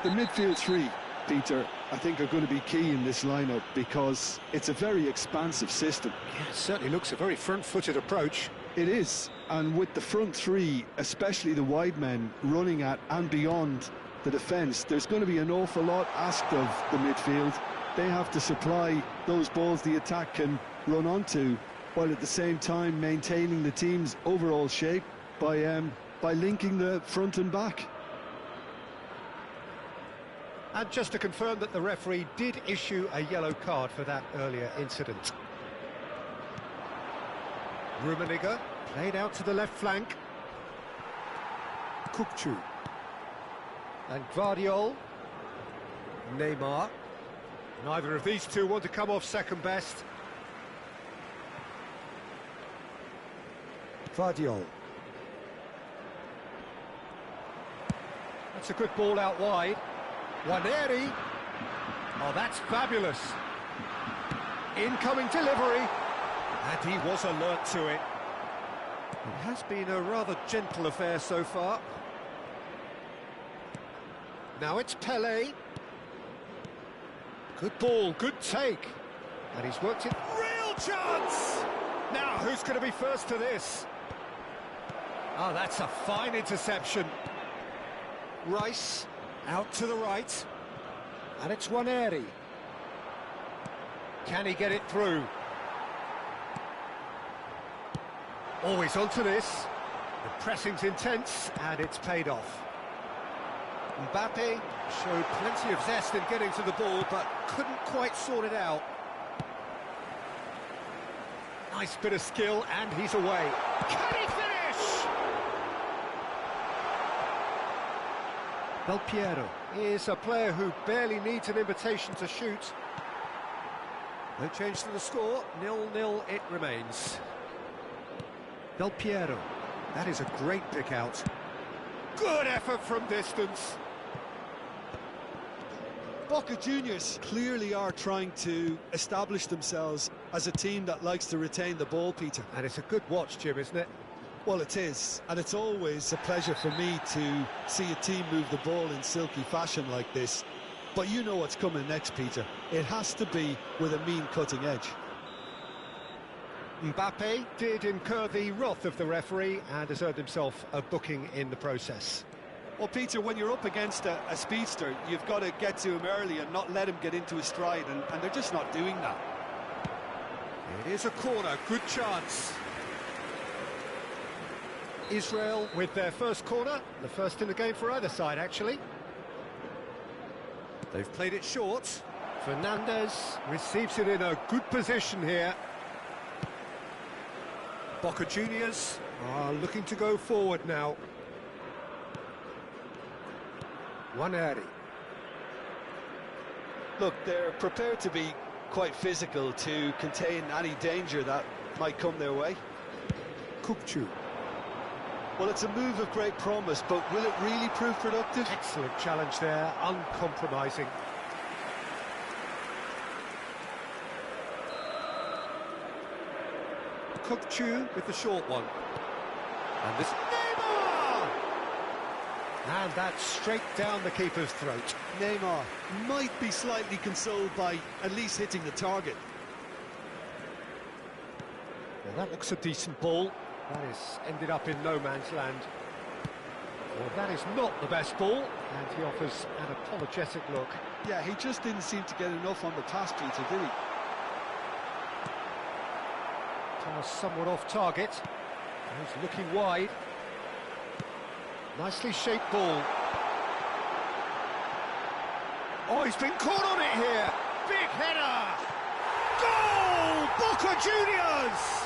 The midfield three, Peter, I think are going to be key in this lineup because it's a very expansive system. Yeah, it certainly looks a very front-footed approach. It is, and with the front three, especially the wide men running at and beyond the defence, there's going to be an awful lot asked of the midfield. They have to supply those balls the attack can run onto, while at the same time maintaining the team's overall shape by linking the front and back. And just to confirm that the referee did issue a yellow card for that earlier incident. Rummenigge played out to the left flank. Kukçu. And Gvardiol. Neymar. Neither of these two want to come off second best. Gvardiol. That's a good ball out wide. Waneri. Oh, that's fabulous. Incoming delivery. And he was alert to it. It has been a rather gentle affair so far. Now it's Pelé. Good ball, good take. And he's worked it. Real chance! Now, who's going to be first to this? Oh, that's a fine interception. Rice, out to the right. And it's Waneri. Can he get it through? Always onto this. The pressing's intense, and it's paid off. Mbappe showed plenty of zest in getting to the ball, but couldn't quite sort it out. Nice bit of skill, and he's away. Can he finish? Del Piero is a player who barely needs an invitation to shoot. No change to the score, 0-0 it remains. Del Piero, that is a great pick out. Good effort from distance. Boca Juniors clearly are trying to establish themselves as a team that likes to retain the ball, Peter. And it's a good watch, Jim, isn't it? Well, it is, and it's always a pleasure for me to see a team move the ball in silky fashion like this. But you know what's coming next, Peter. It has to be with a mean cutting edge. Mbappe did incur the wrath of the referee and has earned himself a booking in the process. Well, Peter, when you're up against a speedster, you've got to get to him early and not let him get into his stride, and they're just not doing that. It is a corner, good chance. Israel with their first corner, the first in the game for either side, actually. They've played it short. Fernandez receives it in a good position here. Boca Juniors are looking to go forward now. Waneri. Look, they're prepared to be quite physical to contain any danger that might come their way. Kukçu. Well, it's a move of great promise, but will it really prove productive? Excellent challenge there, uncompromising. Kukçu with the short one. And this... Neymar! And that's straight down the keeper's throat. Neymar might be slightly consoled by at least hitting the target. Well, that looks a decent ball. That is ended up in no man's land. Well, that is not the best ball, and he offers an apologetic look. Yeah, he just didn't seem to get enough on the pass, Peter, did he? Pass somewhat off target. He's looking wide. Nicely shaped ball. Oh, he's been caught on it here. Big header. Goal! Boca Juniors!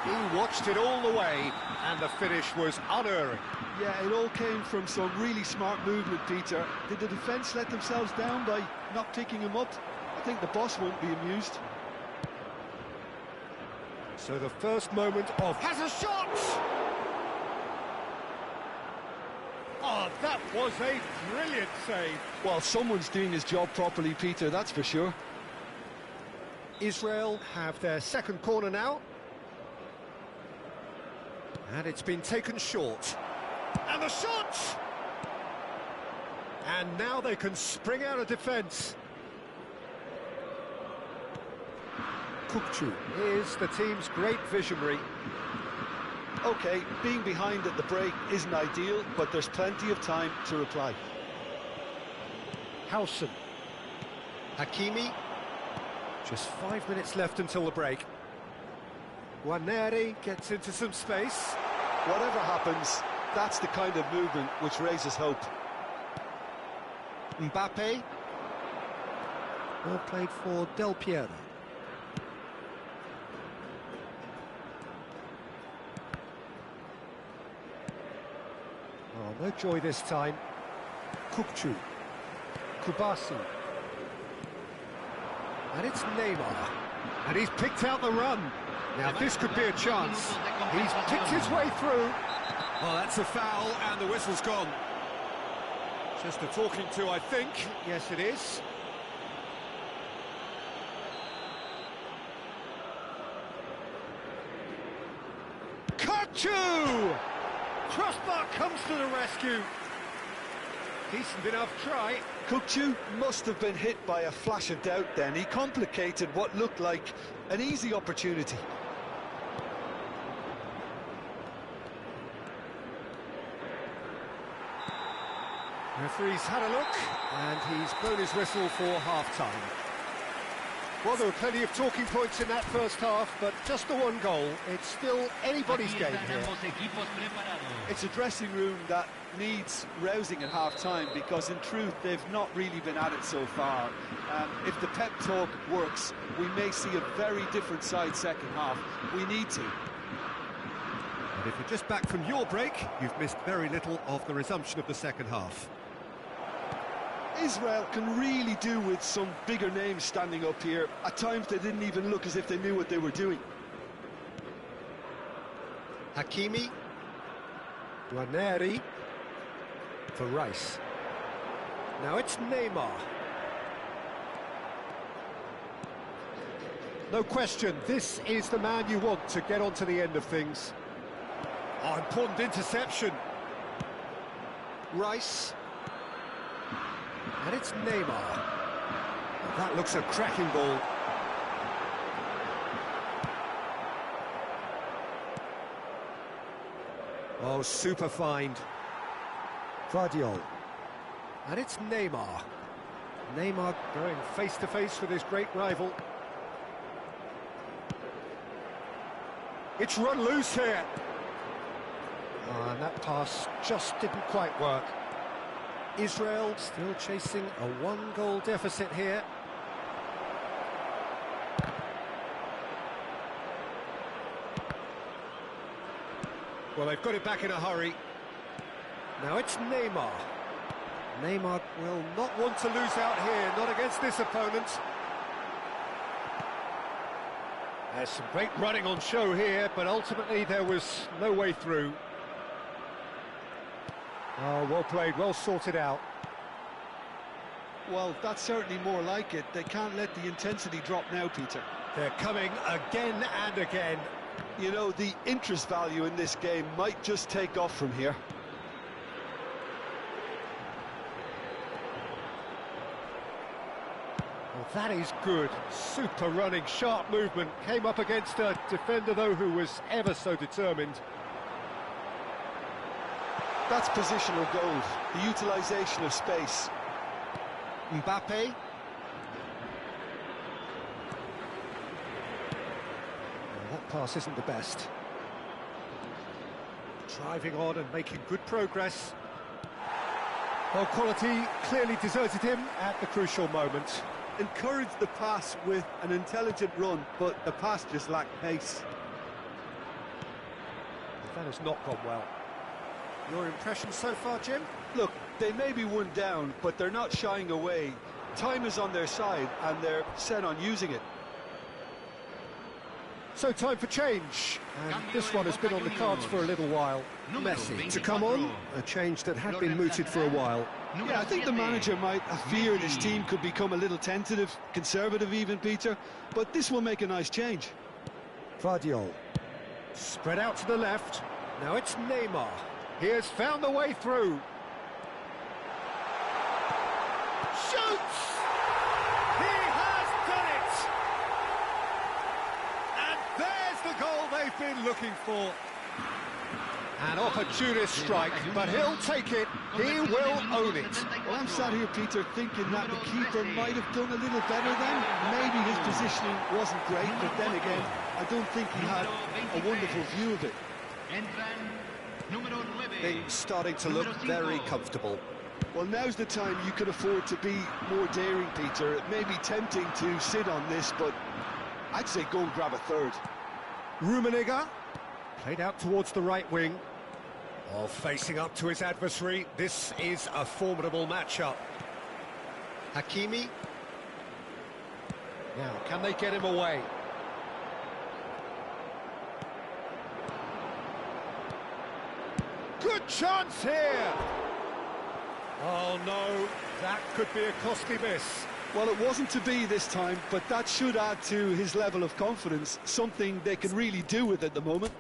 He watched it all the way, and the finish was unerring. Yeah, it all came from some really smart movement, Peter. Did the defence let themselves down by not picking him up? I think the boss won't be amused. So the first moment of... Has a shot! Oh, that was a brilliant save. Well, someone's doing his job properly, Peter, that's for sure. Israel have their second corner now. And it's been taken short. And the shot! And now they can spring out of defence. Kukçu is the team's great visionary. OK, being behind at the break isn't ideal, but there's plenty of time to reply. Howson. Hakimi. Just 5 minutes left until the break. Guarneri gets into some space. Whatever happens, that's the kind of movement which raises hope. Mbappe. Ball played for Del Piero. Oh, no joy this time. Kukçu. Kubasi. And it's Neymar. And he's picked out the run. Now this could be a chance. He's picked his way through. Well, that's a foul, and the whistle's gone. Just a talking to, I think. Yes, it is. Kukçu! Crossbar comes to the rescue. Decent enough try. Kukçu must have been hit by a flash of doubt then. He complicated what looked like an easy opportunity. Referee's had a look, and he's blown his whistle for half-time. Well, there were plenty of talking points in that first half, but just the one goal. It's still anybody's game here. It's a dressing room that needs rousing at half-time, because in truth they've not really been at it so far. If the pep talk works, we may see a very different side second half. We need to. And if you're just back from your break, you've missed very little of the resumption of the second half. Israel can really do with some bigger names standing up here. At times they didn't even look as if they knew what they were doing. Hakimi. Guarneri. For Rice. Now it's Neymar. No question, this is the man you want to get onto the end of things. Oh, important interception. Rice. And it's Neymar. That looks a cracking ball. Oh, super find. Guardiola. And it's Neymar. Neymar going face-to-face with his great rival. It's run loose here. Oh, and that pass just didn't quite work. Israel still chasing a one-goal deficit here. Well, they've got it back in a hurry. Now it's Neymar. Neymar will not want to lose out here, not against this opponent. There's some great running on show here, but ultimately there was no way through. Oh, well played, well sorted out. Well, that's certainly more like it. They can't let the intensity drop now, Peter. They're coming again and again. You know, the interest value in this game might just take off from here. Well, that is good. Super running, sharp movement. Came up against a defender, though, who was ever so determined. That's positional gold, the utilisation of space. Mbappe. Well, that pass isn't the best. Driving on and making good progress. Well, quality clearly deserted him at the crucial moment. Encouraged the pass with an intelligent run, but the pass just lacked pace. That has not gone well. Your impression so far, Jim? Look, they may be one down, but they're not shying away. Time is on their side, and they're set on using it. So time for change, and this one has been on the cards for a little while. Messi to come on, a change that had been mooted for a while. Yeah, I think the manager might have feared his team could become a little tentative, conservative even, Peter, but this will make a nice change. Vardiol, spread out to the left, now it's Neymar. He has found the way through. Shoots! He has done it! And there's the goal they've been looking for. An opportunist strike, but he'll take it. He will own it. Well, I'm sat here, Peter, thinking that the keeper might have done a little better then. Maybe his positioning wasn't great, but then again, I don't think he had a wonderful view of it. Things starting to look very comfortable. Well, now's the time you can afford to be more daring, Peter. It may be tempting to sit on this, but I'd say go and grab a third. Rummenigge, played out towards the right wing. Oh, facing up to his adversary, this is a formidable matchup. Hakimi. Now, can they get him away? Good chance here! Oh no, that could be a costly miss. Well, it wasn't to be this time, but that should add to his level of confidence, something they can really do with at the moment.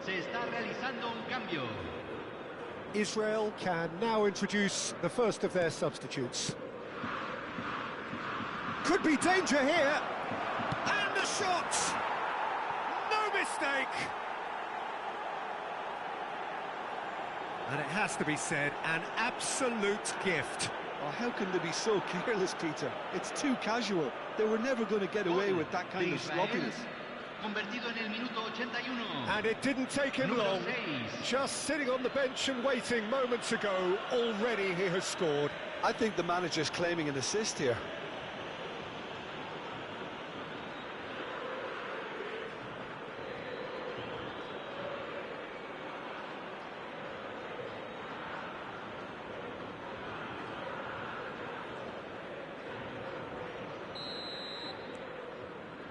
Se está realizando un cambio. Israel can now introduce the first of their substitutes. Could be danger here. And the shot! No mistake! And it has to be said, an absolute gift. Oh, how can they be so careless, Peter? It's too casual. They were never going to get away with that kind of sloppiness. Convertido en el minuto 81. And it didn't take him long. Just sitting on the bench and waiting moments ago, already he has scored. I think the manager's claiming an assist here.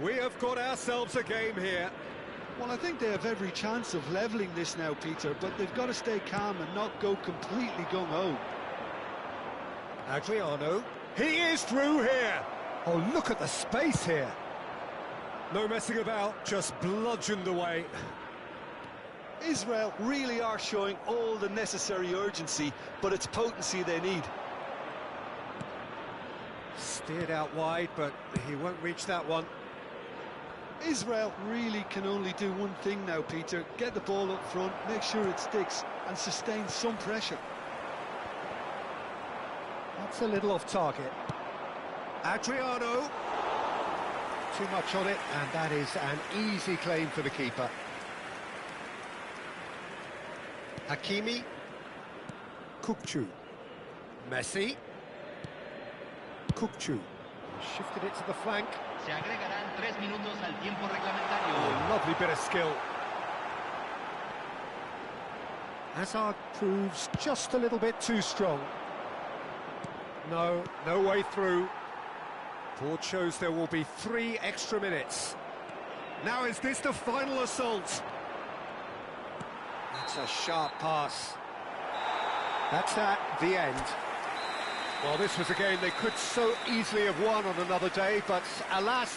We have got ourselves a game here. Well, I think they have every chance of levelling this now, Peter, but they've got to stay calm and not go completely gung-ho. Adriano, he is through here. Oh, look at the space here. No messing about, just bludgeoned away. Israel really are showing all the necessary urgency, but it's potency they need. Steered out wide, but he won't reach that one. Israel really can only do one thing now, Peter. Get the ball up front, make sure it sticks, and sustain some pressure. That's a little off target. Adriano. Too much on it, and that is an easy claim for the keeper. Hakimi. Kukçu. Messi. Kukçu. Shifted it to the flank. Se agregarán 3 minutos al tiempo reglamentario. Oh, lovely bit of skill. Hazard proves just a little bit too strong. No way through. Board shows there will be 3 extra minutes. Now is this the final assault? That's a sharp pass. That's the end. Well, this was a game they could so easily have won on another day, but alas,